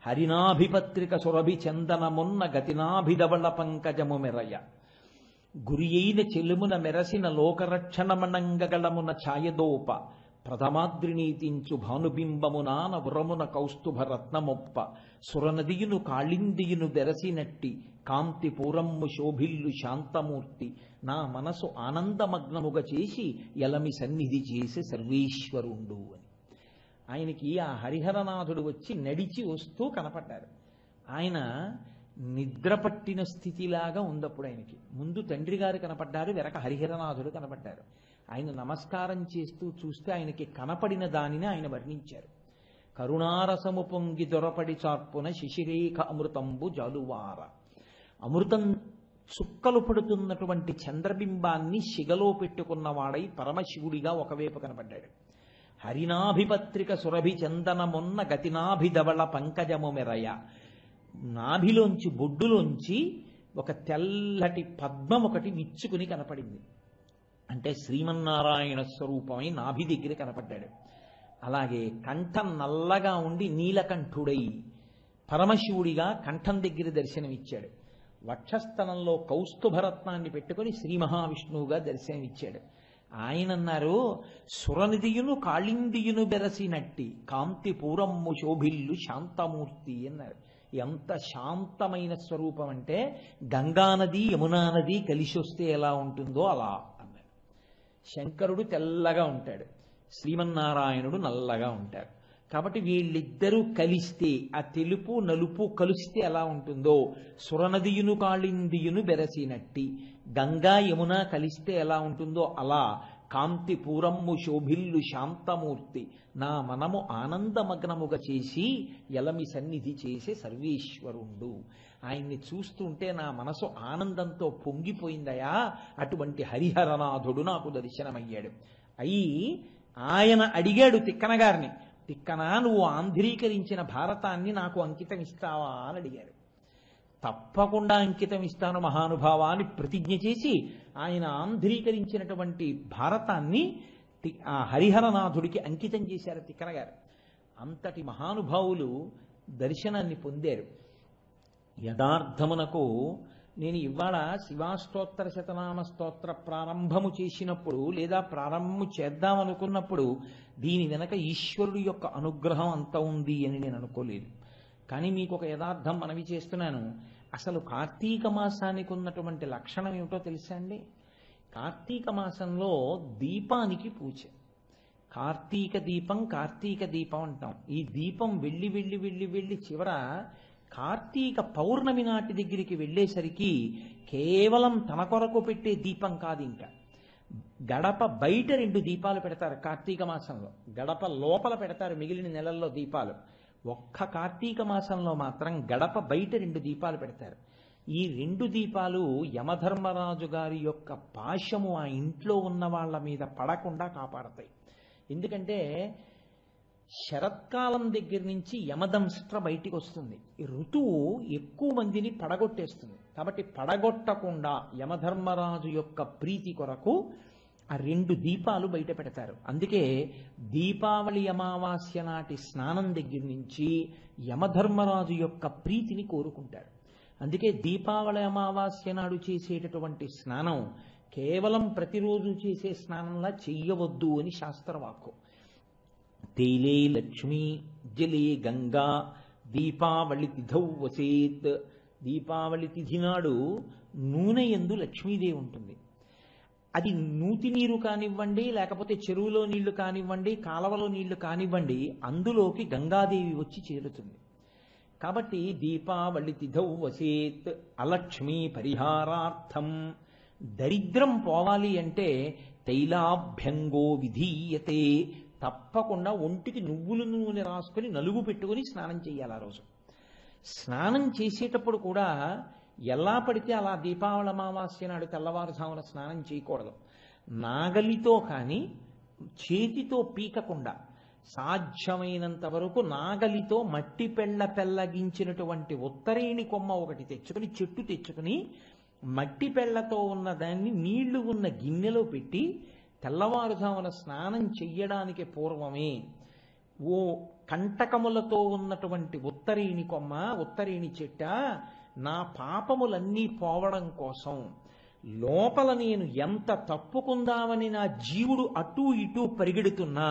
హరినాభిపత్రిక సురభి చందనమున్న గతినాభిధవళ పంకజము మెరయ గురి అయిన చెలుమున మెరసిన లోకరక్షణమనంగగళమున ఛాయదోప ప్రథమాద్రినీతించు భానుబింబమునాన వరమున కౌస్తుభ రత్నమొప్ప సురనదియును కాళిందియును దెరసినట్టి కాంతి పూరమ్ము శోభిల్లు శాంతమూర్తి నా మనసు ఆనందమగ్నముగా చేసి ఎలమి సన్నిధి చేసి సర్వేశ్వరుండు అని. ఆయనకి ఆ హరిహరనాథుడు వచ్చి నడిచి వస్తూ కనపడ్డారు. ఆయన నిద్ర పట్టిన స్థితిలాగా ఉందప్పుడు ఆయనకి. ముందు తండ్రి గారు కనపడ్డారు, వెనక హరిహరనాథుడు కనపడ్డారు. ఆయన నమస్కారం చేస్తూ చూస్తే ఆయనకి కనపడిన దానిని ఆయన వర్ణించారు. కరుణారసము పొంగి దొరపడి చార్పున శిశిరేఖ అమృతంబు జాలువార. అమృతం చుక్కలు పడుతున్నటువంటి చంద్రబింబాన్ని శిగలో పెట్టుకున్నవాడై పరమశివుడిగా ఒకవైపు కనపడ్డాడు. హరినాభిపత్రిక సురభి చందనమున్న గతినాభిధవళ పంకజము మెరయ. నాభిలోంచి బొడ్డులోంచి ఒక తెల్లటి పద్మం ఒకటి విచ్చుకుని కనపడింది. అంటే శ్రీమన్నారాయణ స్వరూపమై నాభి దగ్గర కనపడ్డాడు. అలాగే కంఠం నల్లగా ఉండి నీలకంఠుడై పరమశివుడిగా కంఠం దగ్గర దర్శనమిచ్చాడు. వక్షస్థలంలో కౌస్తుభరత్నాన్ని పెట్టుకుని శ్రీ మహావిష్ణువుగా దర్శనమిచ్చాడు. ఆయన అన్నారు, సురనిధియును కాళిందియును బెరసినట్టి కాంతి పూరమ్ము శోభిల్లు శాంతమూర్తి అన్నారు. ఎంత శాంతమైన స్వరూపం అంటే గంగానది యమునా నది కలిసి వస్తే ఎలా ఉంటుందో అలా అన్నాడు. శంకరుడు తెల్లగా ఉంటాడు, శ్రీమన్నారాయణుడు నల్లగా ఉంటారు. కాబట్టి వీళ్ళిద్దరూ కలిస్తే ఆ తెలుపు నలుపు కలిస్తే ఎలా ఉంటుందో, సురనదియును కాళిందియును బెరసినట్టి గంగా యమున కలిస్తే ఎలా ఉంటుందో అలా కాంతి పూరమ్ము శోభిల్లు శాంతమూర్తి నా మనము ఆనందమగ్నముగా చేసి ఎలమి సన్నిధి చేసే సర్వేశ్వరుండు. ఆయన్ని చూస్తుంటే నా మనసు ఆనందంతో పొంగిపోయిందయా, అటువంటి హరిహరనాథుడు నాకు దర్శనమయ్యాడు. అయి ఆయన అడిగాడు తిక్కన గారిని, తిక్కన నువ్వు ఆంధ్రీకరించిన భారతాన్ని నాకు అంకితం ఇస్తావా అని అడిగారు. తప్పకుండా అంకితం ఇస్తాను మహానుభావ అని ప్రతిజ్ఞ చేసి ఆయన ఆంధ్రీకరించినటువంటి భారతాన్ని ఆ హరిహరనాథుడికి అంకితం చేశారు తిక్కన గారు. అంతటి మహానుభావులు దర్శనాన్ని పొందారు. యథార్థమునకు నేను ఇవాళ శివాస్తోత్ర శతనామ స్తోత్ర ప్రారంభము చేసినప్పుడు లేదా ప్రారంభము చేద్దామనుకున్నప్పుడు దీని వెనక ఈశ్వరుడి యొక్క అనుగ్రహం అంత ఉంది అని నేను అనుకోలేదు. కానీ మీకు ఒక యథార్థం మనవి చేస్తున్నాను. అసలు కార్తీక మాసానికి ఉన్నటువంటి లక్షణం ఏమిటో తెలుసా అండి? కార్తీక మాసంలో దీపానికి పూజ. కార్తీక దీపం అంటాం. ఈ దీపం వెళ్ళి వెళ్ళి వెళ్ళి వెళ్ళి చివర కార్తీక పౌర్ణమి నాటి దగ్గరికి వెళ్ళేసరికి కేవలం తన కొరకు పెట్టే దీపం కాదు, ఇంకా గడప బయట 2 దీపాలు పెడతారు కార్తీక మాసంలో, గడప లోపల పెడతారు మిగిలిన నెలల్లో దీపాలు. ఒక్క కార్తీక మాసంలో మాత్రం గడప బయట 2 దీపాలు పెడతారు. ఈ 2 దీపాలు యమధర్మరాజు గారి యొక్క పాశము ఆ ఇంట్లో ఉన్న వాళ్ళ మీద పడకుండా కాపాడతాయి. ఎందుకంటే శరత్కాలం దగ్గర నుంచి యమదంష్ట్ర బయటికి వస్తుంది. ఈ ఋతువు ఎక్కువ మందిని పడగొట్టేస్తుంది. కాబట్టి పడగొట్టకుండా యమధర్మరాజు యొక్క ప్రీతి కొరకు ఆ 2 దీపాలు బయట పెడతారు. అందుకే దీపావళి అమావాస్య నాటి స్నానం దగ్గర నుంచి యమధర్మరాజు యొక్క ప్రీతిని కోరుకుంటారు. అందుకే దీపావళి అమావాస్య నాడు చేసేటటువంటి స్నానం కేవలం ప్రతిరోజు చేసే స్నానంలా చెయ్యవద్దు అని శాస్త్రవాక్కు. తైలే లక్ష్మీ జలే గంగా దీపావళి తిథౌ వసేత్. దీపావళి తిథి నాడు నూనె యందు లక్ష్మీదేవి ఉంటుంది. అది నూతి నీరు కానివ్వండి, లేకపోతే చెరువులో నీళ్లు కానివ్వండి, కాలవలో నీళ్లు కానివ్వండి, అందులోకి గంగాదేవి వచ్చి చేరుతుంది. కాబట్టి దీపావళి తిథౌ వసేత్ అలక్ష్మీ పరిహారార్థం. దరిద్రం పోవాలి అంటే తైలాభ్యంగో విధీయతే. తప్పకుండా ఒంటికి నువ్వుల నూనె రాసుకొని నలుగు పెట్టుకుని స్నానం చేయాలి. ఆ రోజు స్నానం చేసేటప్పుడు కూడా ఎలా పడితే అలా దీపావళి అమావాస్య నాడు తెల్లవారుజామున స్నానం చేయకూడదు. నాగలితో కానీ చేతితో పీకకుండా సాధ్యమైనంత వరకు నాగలితో మట్టి పెళ్ళగించినటువంటి ఉత్తరేణి కొమ్మ ఒకటి తెచ్చుకుని, చెట్టు తెచ్చుకుని మట్టి పెళ్లతో ఉన్న దాన్ని నీళ్లు ఉన్న గిన్నెలో పెట్టి తెల్లవారుజామున స్నానం చెయ్యడానికి పూర్వమే ఓ కంటకములతో ఉన్నటువంటి ఉత్తరేణి కొమ్మ, ఉత్తరేణి చెట్ట, నా పాపములన్నీ పోవడం కోసం లోపల నేను ఎంత తప్పుకుందామని నా జీవుడు అటూ ఇటూ పరిగెడుతున్నా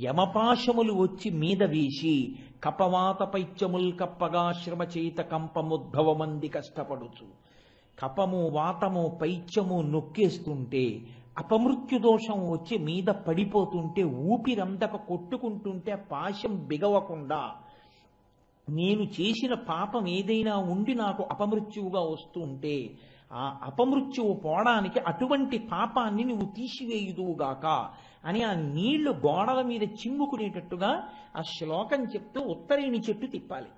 యమపాశములు వచ్చి మీద వేసి కపవాత పైత్యముల్ కప్పగా శ్రమ చేత కంపముద్భవమంది కష్టపడుచు కపము వాతము పైత్యము నొక్కేస్తుంటే అపమృత్యు దోషం వచ్చి మీద పడిపోతుంటే ఊపిరందక కొట్టుకుంటుంటే పాశం బిగవకుండా నేను చేసిన పాపం ఏదైనా ఉండి నాకు అపమృత్యువుగా వస్తుంటే ఆ అపమృత్యువు పోవడానికి అటువంటి పాపాన్ని నువ్వు తీసివేయుదువుగాక అని ఆ నీళ్లు గోడల మీద చిమ్ముకునేటట్టుగా ఆ శ్లోకం చెప్తూ ఉత్తరేణి చెట్టు తిప్పాలి.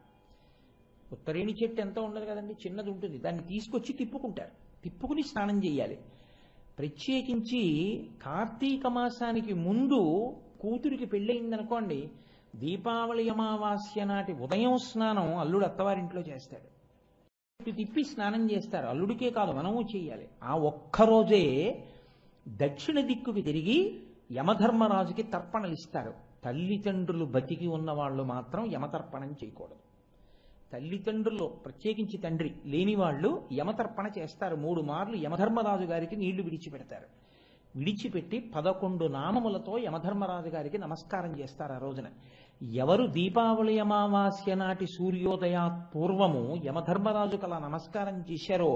ఉత్తరేణి చెట్టు ఎంత ఉండదు కదండి, చిన్నది ఉంటుంది. దాన్ని తీసుకొచ్చి తిప్పుకుంటారు, తిప్పుకుని స్నానం చేయాలి. ప్రత్యేకించి కార్తీక మాసానికి ముందు కూతురికి పెళ్ళయిందనుకోండి, దీపావళి అమావాస్య నాటి ఉదయం స్నానం అల్లుడు అత్తవారింట్లో చేస్తాడు. తిప్పి స్నానం చేస్తారు. అల్లుడికే కాదు, మనము చేయాలి. ఆ ఒక్కరోజే దక్షిణ దిక్కుకి తిరిగి యమధర్మరాజుకి తర్పణలు ఇస్తారు. తల్లిదండ్రులు బతికి ఉన్న వాళ్ళు మాత్రం యమతర్పణం చేయకూడదు. తల్లిదండ్రులు ప్రత్యేకించి తండ్రి లేని వాళ్ళు యమతర్పణ చేస్తారు. 3 మార్లు యమధర్మరాజు గారికి నీళ్లు విడిచిపెడతారు. విడిచిపెట్టి 11 నామములతో యమధర్మరాజు గారికి నమస్కారం చేస్తారు ఆ రోజున. ఎవరు దీపావళి అమావాస్య నాటి సూర్యోదయాత్ పూర్వము యమధర్మరాజుకు అలా నమస్కారం చేశారో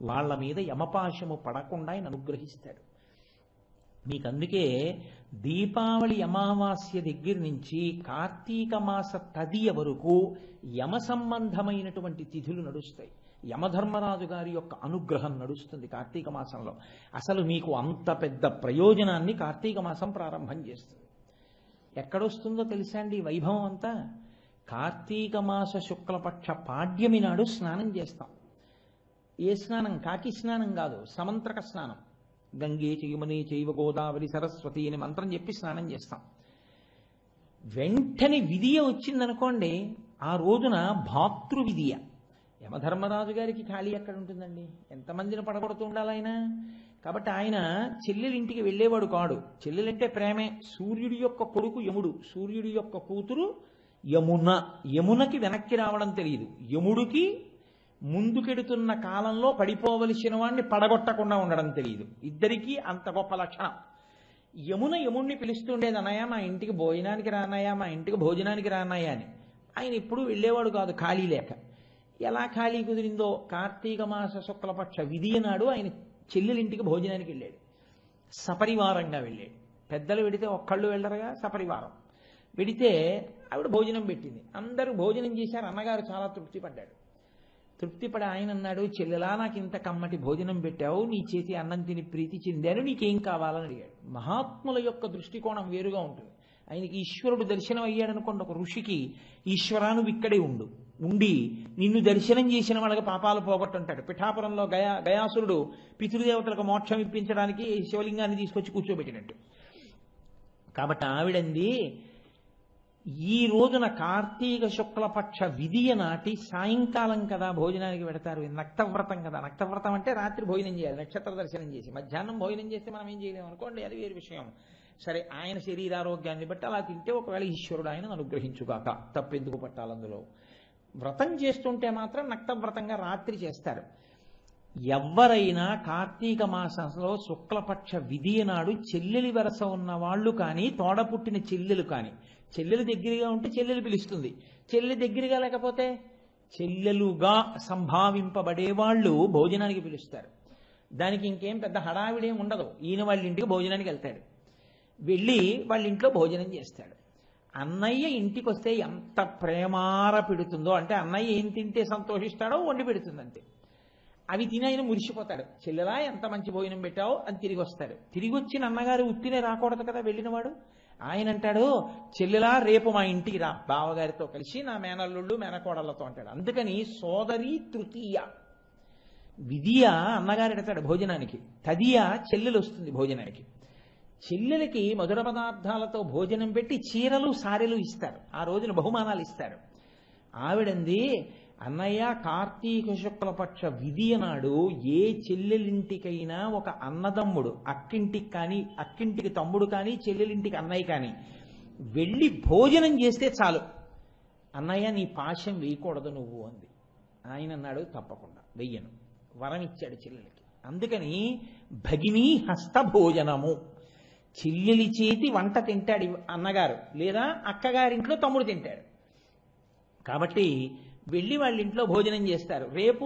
వాళ్ళ మీద యమపాశము పడకుండా ఆయన అనుగ్రహిస్తాడు. మీకు అందుకే దీపావళి అమావాస్య దగ్గర నుంచి కార్తీక మాస తదియ వరకు యమ సంబంధమైనటువంటి తిథులు నడుస్తాయి. యమధర్మరాజు గారి యొక్క అనుగ్రహం నడుస్తుంది కార్తీక మాసంలో. అసలు మీకు అంత పెద్ద ప్రయోజనాన్ని కార్తీక మాసం ప్రారంభం చేస్తుంది. ఎక్కడొస్తుందో తెలుసా అండి వైభవం అంతా? కార్తీక మాస శుక్లపక్ష పాడ్యమి నాడు స్నానం చేస్తాం. ఏ స్నానం? కాకి స్నానం కాదు, సమంత్రక స్నానం. గంగే చయుమనే చైవ గోదావరి సరస్వతి అని మంత్రం చెప్పి స్నానం చేస్తాం. వెంటనే విధియ వచ్చిందనుకోండి, ఆ రోజున భాతృ విధియ. యమధర్మరాజు గారికి ఖాళీ ఎక్కడ ఉంటుందండి? ఎంతమందిని పడగొడుతూ ఉండాలి ఆయన? కాబట్టి ఆయన చెల్లెలింటికి వెళ్ళేవాడు కాడు. చెల్లెలంటే ప్రేమే. సూర్యుడి యొక్క కొడుకు యముడు, సూర్యుడి యొక్క కూతురు యమున. యమునకి వెనక్కి రావడం తెలియదు, యముడికి ముందుకెడుతున్న కాలంలో పడిపోవలసిన వాడిని పడగొట్టకుండా ఉండడం తెలియదు. ఇద్దరికీ అంత గొప్ప లక్షణం. యమున యముణ్ణి పిలుస్తుండేది, అన్నయ్య మా ఇంటికి భోజనానికి రానయ్యా, మా ఇంటికి భోజనానికి రానయ్యా అని. ఆయన ఎప్పుడూ వెళ్ళేవాడు కాదు ఖాళీ లేక. ఎలా ఖాళీ కుదిరిందో కార్తీక మాస శుక్లపక్ష విధియ నాడు ఆయన చెల్లెలింటికి భోజనానికి వెళ్ళాడు. సపరివారంగా వెళ్ళాడు. పెద్దలు వెడితే ఒక్కళ్ళు వెళ్ళరుగా, సపరివారం వెడితే ఆవిడ భోజనం పెట్టింది. అందరూ భోజనం చేశారు. అన్నగారు చాలా తృప్తి పడ్డాడు. తృప్తిపడి ఆయన అన్నాడు, చెల్లెలా నాకు ఇంత కమ్మటి భోజనం పెట్టావు, నీ చేతి అన్నం తిని ప్రీతి చెందాను, నీకేం కావాలని అడిగాడు. మహాత్ముల యొక్క దృష్టికోణం వేరుగా ఉంటుంది. ఆయనకి ఈశ్వరుడు దర్శనం అయ్యాడు అనుకోండి. ఒక ఋషికి ఈశ్వరా నువ్వు ఇక్కడే ఉండి నిన్ను దర్శనం చేసిన వాళ్ళకి పాపాలు పోగొట్టుంటాడు. పిఠాపురంలో గయాసురుడు పితృదేవతలకు మోక్షం ఇప్పించడానికి శివలింగాన్ని తీసుకొచ్చి కూర్చోబెట్టినట్టు. కాబట్టి ఆవిడంది, ఈ రోజున కార్తీక శుక్లపక్ష విధియ నాటి సాయంకాలం కదా భోజనానికి పెడతారు. నక్తవ్రతం కదా. నక్తవ్రతం అంటే రాత్రి భోజనం చేయాలి, నక్షత్ర దర్శనం చేసి. మధ్యాహ్నం భోజనం చేస్తే మనం ఏం చేయలేము అనుకోండి, అది వేరు విషయం. సరే, ఆయన శరీరారోగ్యాన్ని బట్టి అలా తింటే ఒకవేళ ఈశ్వరుడు ఆయనను అనుగ్రహించుగాక, తప్పెందుకు పట్టాలందులో. వ్రతం చేస్తుంటే మాత్రం నక్తవ్రతంగా రాత్రి చేస్తారు. ఎవరైనా కార్తీక మాసంలో శుక్లపక్ష విధియ నాడు చెల్లెలి వరస ఉన్న వాళ్ళు కానీ, తోడ పుట్టిన చెల్లెలు కానీ, చెల్లెలు దగ్గరగా ఉంటే చెల్లెలు పిలుస్తుంది, చెల్లెలు దగ్గరగా లేకపోతే చెల్లెలుగా సంభావింపబడే వాళ్ళు భోజనానికి పిలుస్తారు. దానికి ఇంకేం పెద్ద హడావిడేం ఉండదు. ఈయన వాళ్ళ ఇంటికి భోజనానికి వెళ్తాడు, వెళ్ళి వాళ్ళ ఇంట్లో భోజనం చేస్తాడు. అన్నయ్య ఇంటికి వస్తే ఎంత ప్రేమార పెడుతుందో, అంటే అన్నయ్య ఏం తింటే సంతోషిస్తాడో వండి పెడుతుంది అంతే. అవి తిని ఆయన మురిసిపోతాడు. చెల్లెలా ఎంత మంచి భోజనం పెట్టావో అని తిరిగి వస్తాడు. తిరిగి వచ్చిన అన్నగారు ఉత్తినే రాకూడదు కదా వెళ్ళినవాడు. ఆయన అంటాడు, చెల్లెలా రేపు మా ఇంటికి రా బావగారితో కలిసి, నా మేనల్లుళ్ళు మేనకోడళ్లతో అంటాడు. అందుకని సోదరి తృతీయ విధియ అన్నగారు ఎడతాడు భోజనానికి, తదియ చెల్లెలు వస్తుంది భోజనానికి. చెల్లెలకి మధుర పదార్థాలతో భోజనం పెట్టి చీరలు సారెలు ఇస్తారు. ఆ రోజున బహుమానాలు ఇస్తారు. ఆవిడంది, అన్నయ్య కార్తీక శుక్లపక్ష విధియ నాడు ఏ చెల్లెలింటికైనా ఒక అన్నదమ్ముడు, అక్కింటికి కానీ, అక్కింటికి తమ్ముడు కానీ, చెల్లెలింటికి అన్నయ్య కానీ వెళ్ళి భోజనం చేస్తే చాలు, అన్నయ్య నీ పాశం వేయకూడదు నువ్వు అంది. ఆయన అన్నాడు, తప్పకుండా వెయ్యను, వరం ఇచ్చాడు చెల్లెలకి. అందుకని భగినీ హస్త భోజనము, చెల్లెలి చేతి వంట తింటాడు అన్నగారు, లేదా అక్కగారింట్లో తమ్ముడు తింటాడు. కాబట్టి వెళ్ళి వాళ్ళ ఇంట్లో భోజనం చేస్తారు. రేపు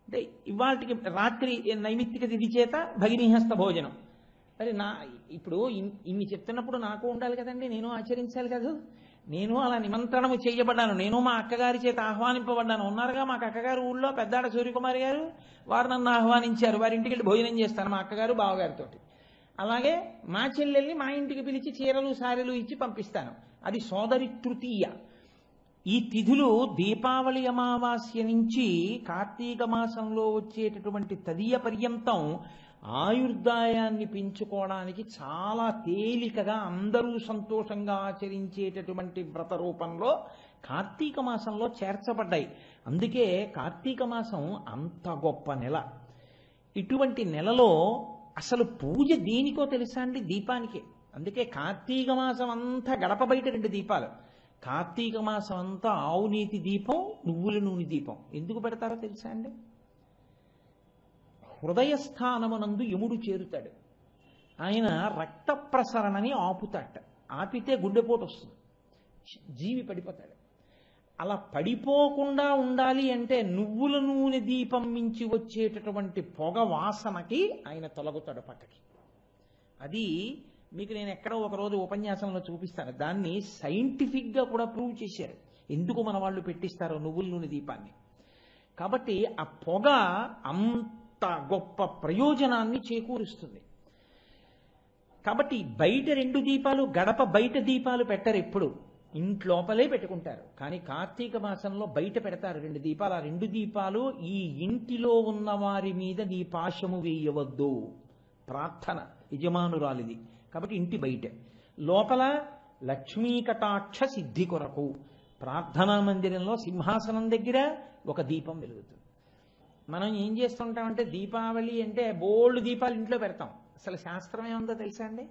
అంటే ఇవాళకి రాత్రి నైమిత్తిక తిథి చేత భగినీహస్త భోజనం. మరి ఇప్పుడు ఇన్ని చెప్తున్నప్పుడు నాకు ఉండాలి కదండి, నేను ఆచరించాలి కదా. నేను అలా నిమంత్రణము చేయబడ్డాను, నేను మా అక్కగారి చేత ఆహ్వానింపబడ్డాను. ఉన్నారుగా మాకు అక్కగారు ఊళ్ళో పెద్దాడ సూర్యకుమారి గారు, వారు నన్ను ఆహ్వానించారు. వారి ఇంటికి వెళ్ళి భోజనం చేస్తాను మా అక్కగారు బావగారితో. అలాగే మా చెల్లెల్ని మా ఇంటికి పిలిచి చీరలు సారెలు ఇచ్చి పంపిస్తాను. అది సోదరి తృతీయ. ఈ తిథులు దీపావళి అమావాస్య నుంచి కార్తీక మాసంలో వచ్చేటటువంటి తదియ పర్యంతం ఆయుర్దాయాన్ని పెంచుకోవడానికి చాలా తేలికగా అందరూ సంతోషంగా ఆచరించేటటువంటి వ్రత రూపంలో కార్తీక మాసంలో చేర్చబడ్డాయి. అందుకే కార్తీక మాసం అంత గొప్ప నెల. ఇటువంటి నెలలో అసలు పూజ దేనికో తెలుసా అండి? దీపానికే. అందుకే కార్తీక మాసం అంతా గడప బయట 2 దీపాలు. కార్తీక మాసం అంతా ఆవు నీతి దీపం, నువ్వుల నూనె దీపం. ఎందుకు పెడతారో తెలుసా అండి? హృదయస్థానమునందు యముడు చేరుతాడు. ఆయన రక్త ప్రసరణని ఆపుతాట. ఆపితే గుండెపోటు వస్తుంది, జీవి పడిపోతాడు. అలా పడిపోకుండా ఉండాలి అంటే నువ్వుల నూనె దీపం మించి వచ్చేటటువంటి పొగ వాసనకి ఆయన తొలగుతాడు పక్కకి. అది మీకు నేను ఎక్కడో ఒకరోజు ఉపన్యాసంలో చూపిస్తాను. దాన్ని సైంటిఫిక్గా కూడా ప్రూవ్ చేశారు, ఎందుకు మన వాళ్ళు పెట్టిస్తారో నువ్వుల నూనె దీపాన్ని. కాబట్టి ఆ పొగ అంత గొప్ప ప్రయోజనాన్ని చేకూరుస్తుంది. కాబట్టి బయట 2 దీపాలు, గడప బయట దీపాలు పెట్టరు, ఎప్పుడు ఇంట్లోపలే పెట్టుకుంటారు. కానీ కార్తీక మాసంలో బయట పెడతారు 2 దీపాలు. ఆ 2 దీపాలు ఈ ఇంటిలో ఉన్న వారి మీద నీ పాశము వేయవద్దు, ప్రార్థన యజమానురాలిది. కాబట్టి ఇంటి బయట, లోపల లక్ష్మీ కటాక్ష సిద్ధి కొరకు ప్రార్థనా మందిరంలో సింహాసనం దగ్గర ఒక దీపం వెలుగుతుంది. మనం ఏం చేస్తుంటామంటే దీపావళి అంటే బోల్డ్ దీపాలు ఇంట్లో పెడతాం. అసలు శాస్త్రం ఏముందో తెలుసా అండి?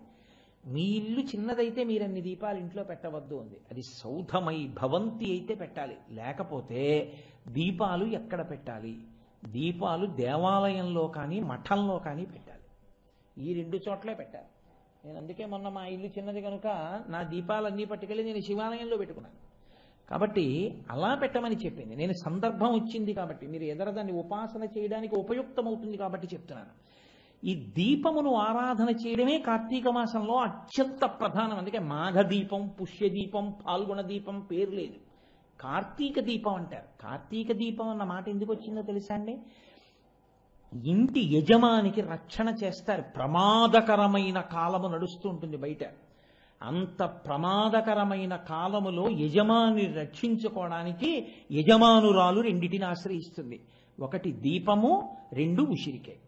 మీ ఇల్లు చిన్నదైతే మీరు అన్ని దీపాలు ఇంట్లో పెట్టవద్దు ఉంది. అది సౌధమై భవంతి అయితే పెట్టాలి. లేకపోతే దీపాలు ఎక్కడ పెట్టాలి? దీపాలు దేవాలయంలో కానీ మఠంలో కానీ పెట్టాలి. ఈ 2 చోట్లే పెట్టాలి. నేను అందుకే మొన్న మా ఇల్లు చిన్నది కనుక నా దీపాలన్నీ పట్టుకెళ్ళి నేను శివాలయంలో పెట్టుకున్నాను. కాబట్టి అలా పెట్టమని చెప్పింది. నేను సందర్భం వచ్చింది కాబట్టి, మీరు ఎదరదాన్ని ఉపాసన చేయడానికి ఉపయుక్తమవుతుంది కాబట్టి చెప్తున్నాను. ఈ దీపమును ఆరాధన చేయడమే కార్తీక మాసంలో అత్యంత ప్రధానం. అందుకే మాఘ దీపం, పుష్య దీపం, పాల్గొన దీపం పేరు లేదు, కార్తీక దీపం అంటారు. కార్తీక దీపం అన్న మాట ఎందుకు వచ్చిందో తెలుసా అండి? ఇంటి యజమానికి రక్షణ చేస్తారు. ప్రమాదకరమైన కాలము నడుస్తూ ఉంటుంది బయట. అంత ప్రమాదకరమైన కాలములో యజమాని రక్షించుకోవడానికి యజమానురాలు 2టిని ఆశ్రయిస్తుంది. 1 దీపము, 2 ఉసిరికాయ.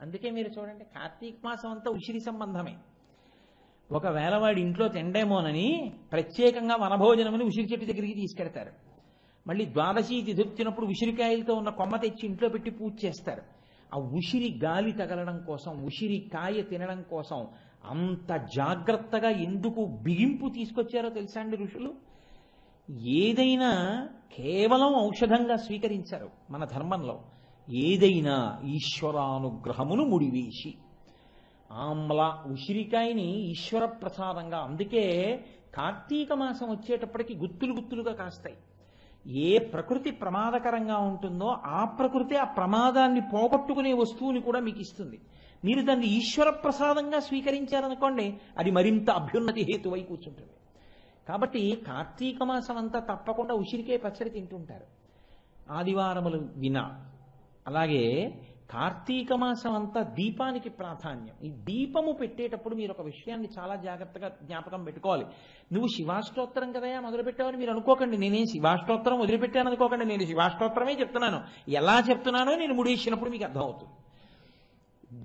అందుకే మీరు చూడండి కార్తీక మాసం అంతా ఉసిరి సంబంధమే. ఒకవేళ వాడి ఇంట్లో తిండేమోనని ప్రత్యేకంగా వనభోజనమని ఉసిరి చెట్టు దగ్గరికి తీసుకెడతారు. మళ్ళీ ద్వాదశి తిథి వచ్చినప్పుడు ఉసిరికాయలతో ఉన్న కొమ్మ తెచ్చి ఇంట్లో పెట్టి పూజ చేస్తారు. ఆ ఉసిరి గాలి తగలడం కోసం, ఉసిరికాయ తినడం కోసం అంత జాగ్రత్తగా ఎందుకు బిగింపు తీసుకొచ్చారో తెలుసా అండి ఋషులు? ఏదైనా కేవలం ఔషధంగా స్వీకరించారు మన ధర్మంలో. ఏదైనా ఈశ్వరానుగ్రహమును ముడివేసి, ఆమ్ల ఉసిరికాయని ఈశ్వర ప్రసాదంగా. అందుకే కార్తీక మాసం వచ్చేటప్పటికి గుత్తులు గుత్తులుగా కాస్తాయి. ఏ ప్రకృతి ప్రమాదకరంగా ఉంటుందో ఆ ప్రకృతి ఆ ప్రమాదాన్ని పోగొట్టుకునే వస్తువుని కూడా మీకు ఇస్తుంది. మీరు దాన్ని ఈశ్వర ప్రసాదంగా స్వీకరించారనుకోండి, అది మరింత అభ్యున్నతి హేతువై కూర్చుంటుంది. కాబట్టి కార్తీక మాసం అంతా తప్పకుండా ఉసిరికాయ పచ్చడి తింటుంటారు ఆదివారములు వినా. అలాగే కార్తీక మాసం అంతా దీపానికి ప్రాధాన్యం. ఈ దీపము పెట్టేటప్పుడు మీరు ఒక విషయాన్ని చాలా జాగ్రత్తగా జ్ఞాపకం పెట్టుకోవాలి. నువ్వు శివాష్టోత్తరం కదయా మొదలుపెట్టావని మీరు అనుకోకండి. నేనేం శివాష్టోత్తరం వదిలిపెట్టాను అనుకోకండి. నేను శివాష్టోత్తరమే చెప్తున్నాను. ఎలా చెప్తున్నానో నేను ముడేసినప్పుడు మీకు అర్థమవుతుంది.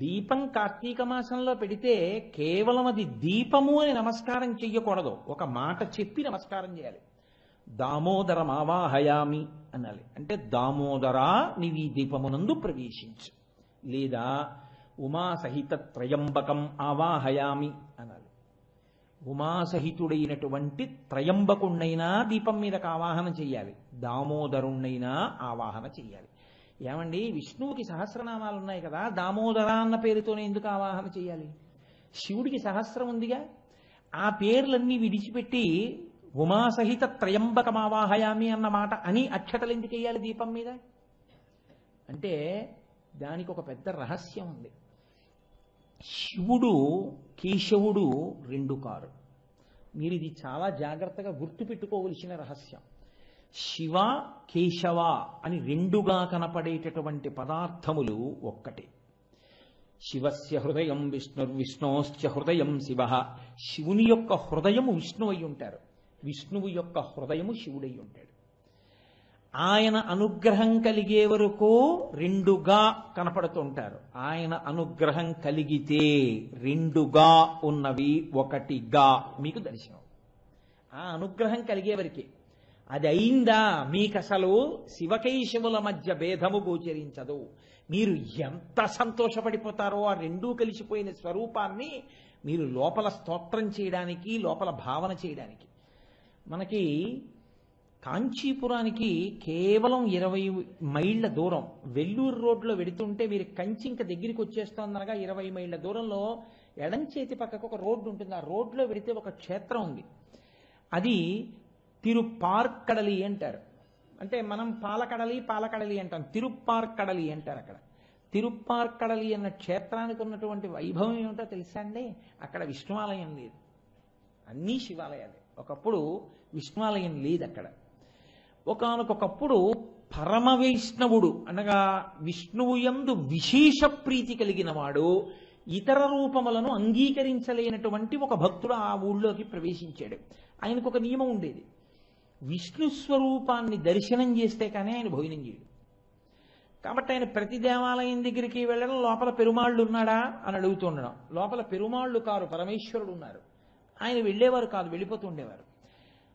దీపం కార్తీక మాసంలో పెడితే కేవలం అది దీపము అని నమస్కారం చెయ్యకూడదు, ఒక మాట చెప్పి నమస్కారం చేయాలి. దామోదరమావాహయామి అనాలి. అంటే దామోదరా నీవు ఈ దీపమునందు ప్రవేశించు, లేదా ఉమాసహిత త్రయంబకం ఆవాహయామి అనాలి. ఉమాసహితుడైనటువంటి త్రయంబకుణ్ణైనా దీపం మీదకి ఆవాహన చెయ్యాలి, దామోదరుణ్ణైనా ఆవాహన చెయ్యాలి. ఏమండి, విష్ణువుకి సహస్రనామాలు ఉన్నాయి కదా, దామోదర అన్న పేరుతోనే ఎందుకు ఆవాహన చేయాలి? శివుడికి సహస్రం ఉందిగా. ఆ పేర్లన్నీ విడిచిపెట్టి ఉమాసహిత త్రయంబకమావాహయామి అన్న మాట అని అక్షతలు ఎందుకు వేయాలి దీపం మీద? అంటే దానికి ఒక పెద్ద రహస్యం ఉంది. శివుడు కేశవుడు 2 కారు. మీరు ఇది చాలా జాగ్రత్తగా గుర్తుపెట్టుకోవలసిన రహస్యం. శివ కేశవ అని 2గా కనపడేటటువంటి పదార్థములు ఒక్కటే. శివస్య హృదయం విష్ణోశ్చ హృదయం శివ. శివుని యొక్క హృదయము విష్ణువు అయి ఉంటారు, విష్ణువు యొక్క హృదయము శివుడై ఉంటాడు. ఆయన అనుగ్రహం కలిగే వరకు 2గా కనపడుతుంటారు. ఆయన అనుగ్రహం కలిగితే 2గా ఉన్నవి 1గా మీకు దర్శనం. ఆ అనుగ్రహం కలిగే వరకే. అది అయిందా మీకు అసలు శివకేశవుల మధ్య భేదము గోచరించదు. మీరు ఎంత సంతోషపడిపోతారో ఆ 2 కలిసిపోయిన స్వరూపాన్ని మీరు లోపల స్తోత్రం చేయడానికి, లోపల భావన చేయడానికి. మనకి కాంచీపురానికి కేవలం 20 మైళ్ళ దూరం. వెల్లూరు రోడ్లో వెడుతుంటే మీరు కంచి ఇంకా దగ్గరికి వచ్చేస్తోందనగా 20 మైళ్ళ దూరంలో ఎడం చేతి పక్కకు ఒక రోడ్డు ఉంటుంది. ఆ రోడ్లో వెడితే ఒక క్షేత్రం ఉంది. అది తిరుపార్కడలి అంటారు. అంటే మనం పాలకడలి అంటాం, తిరుపార్కడలి అంటారు. అక్కడ తిరుపార్కడలి అన్న క్షేత్రానికి ఉన్నటువంటి వైభవం ఏమిటో తెలుసా అండి? అక్కడ విష్ణువాలయం లేదు, అన్నీ శివాలయాలే. ఒకప్పుడు విష్ణువాలయం లేదు అక్కడ. ఒకానొకప్పుడు పరమ వైష్ణవుడు అనగా విష్ణువు యందు విశేష ప్రీతి కలిగిన వాడు ఇతర రూపములను అంగీకరించలేనటువంటి ఒక భక్తుడు ఆ ఊళ్ళోకి ప్రవేశించాడు. ఆయనకు ఒక నియమం ఉండేది, విష్ణు స్వరూపాన్ని దర్శనం చేస్తే కానీ ఆయన భోజనం చేయడు. కాబట్టి ఆయన ప్రతి దేవాలయం దగ్గరికి వెళ్ళడం, లోపల పెరుమాళ్ళు ఉన్నాడా అని అడుగుతుండడం. లోపల పెరుమాళ్ళు కారు, పరమేశ్వరుడు ఉన్నారు. ఆయన వెళ్ళేవారు కాదు, వెళ్ళిపోతూ ఉండేవారు.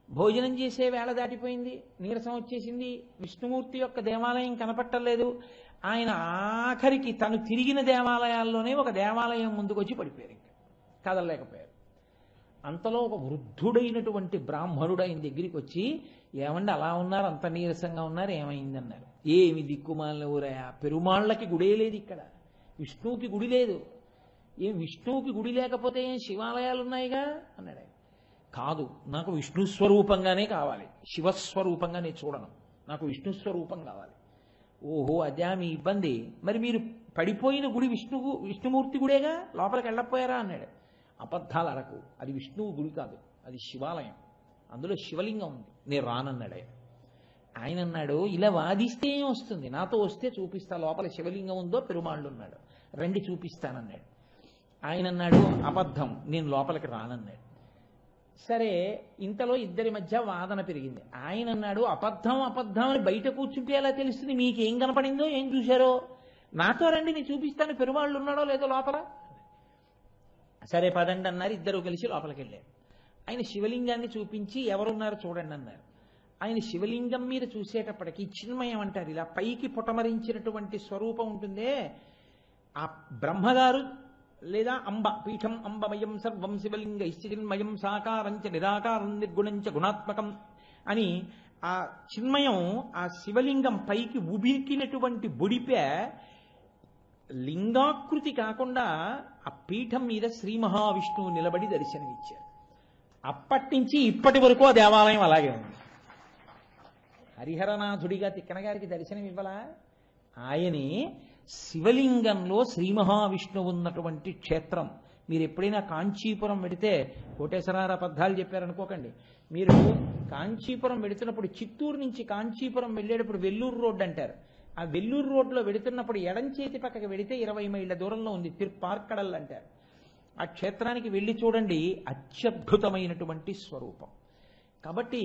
భోజనం చేసే వేళ దాటిపోయింది, నీరసం వచ్చేసింది, విష్ణుమూర్తి యొక్క దేవాలయం కనపట్టలేదు. ఆయన ఆఖరికి తను తిరిగిన దేవాలయాల్లోనే ఒక దేవాలయం ముందుకు వచ్చి పడిపోయారు, ఇంకా కదలలేకపోయారు. అంతలో ఒక వృద్ధుడైనటువంటి బ్రాహ్మణుడు ఆయన దగ్గరికి వచ్చి, ఏమండి అలా ఉన్నారు, అంత నీరసంగా ఉన్నారు, ఏమైందన్నారు. ఏమి దిక్కుమాలిన ఊరయా, పెరుమాళ్ళకి గుడే లేదు ఇక్కడ, విష్ణువుకి గుడి లేదు. ఏం విష్ణువుకి గుడి లేకపోతే ఏం శివాలయాలు ఉన్నాయిగా అన్నాడు ఆయన. కాదు, నాకు విష్ణు స్వరూపంగానే కావాలి, శివస్వరూపంగా నేను చూడను, నాకు విష్ణు స్వరూపం కావాలి. ఓహో, అదే మీ ఇబ్బంది. మరి మీరు పడిపోయిన గుడి విష్ణుమూర్తి గుడేగా, లోపలికి వెళ్ళకపోయారా అన్నాడు. అబద్ధాలు అరకు, అది విష్ణువు గుడి కాదు, అది శివాలయం, అందులో శివలింగం ఉంది, నేను రానన్నాడు ఆయన. ఆయన అన్నాడు, ఇలా వాదిస్తే ఏం వస్తుంది, నాతో వస్తే చూపిస్తా, లోపల శివలింగం ఉందో పెరుమాళ్ళు ఉన్నాడు, రండి చూపిస్తానన్నాడు. ఆయన అన్నాడు, అబద్ధం, నేను లోపలికి రానన్నాడు. సరే, ఇంతలో ఇద్దరి మధ్య వాదన పెరిగింది. ఆయన అన్నాడు, అబద్ధం అబద్ధం అని బయట కూర్చుంటే ఎలా తెలుస్తుంది, మీకేం కనపడిందో ఏం చూశారో, నాతో రండి నేను చూపిస్తాను, పెరుమాళ్ళు ఉన్నాడో లేదో లోపల. సరే పదండి అన్నారు. ఇద్దరు కలిసి లోపలికి వెళ్ళారు. ఆయన శివలింగాన్ని చూపించి ఎవరున్నారు చూడండి అన్నారు. ఆయన శివలింగం మీద చూసేటప్పటికి చిన్మయం అంటారు, ఇలా పైకి పుటమరించినటువంటి స్వరూపం ఉంటుందే, ఆ బ్రహ్మగారు లేదా అంబ, పీఠం అంబమయం సర్వం శివలింగ చిన్మయం సాకారంచ నిరాకారం నిర్గుణంచ గుణాత్మకం అని ఆ చిన్మయం, ఆ శివలింగం పైకి ఉబికినటువంటి బొడిపే లింగాకృతి కాకుండా ఆ పీఠం మీద శ్రీ మహావిష్ణువు నిలబడి దర్శనమిచ్చారు. అప్పటి నుంచి ఇప్పటి వరకు ఆ దేవాలయం అలాగే ఉంది. హరిహరనాథుడిగా తిక్కన గారికి దర్శనం ఇవ్వలా? ఆయనే శివలింగంలో శ్రీ మహావిష్ణువు ఉన్నటువంటి క్షేత్రం. మీరు ఎప్పుడైనా కాంచీపురం వెడితే, కోటేశ్వరారు అబద్ధాలు చెప్పారనుకోకండి, మీరు కాంచీపురం వెడుతున్నప్పుడు, చిత్తూరు నుంచి కాంచీపురం వెళ్ళేటప్పుడు వెల్లూరు రోడ్డు అంటారు, ఆ వెల్లూరు రోడ్లో వెడుతున్నప్పుడు ఎడం చేతి పక్కకి వెడితే 20 మైళ్ళ దూరంలో ఉంది తిరుపార్కడల్ అంటారు. ఆ క్షేత్రానికి వెళ్ళి చూడండి, అత్యద్భుతమైనటువంటి స్వరూపం. కాబట్టి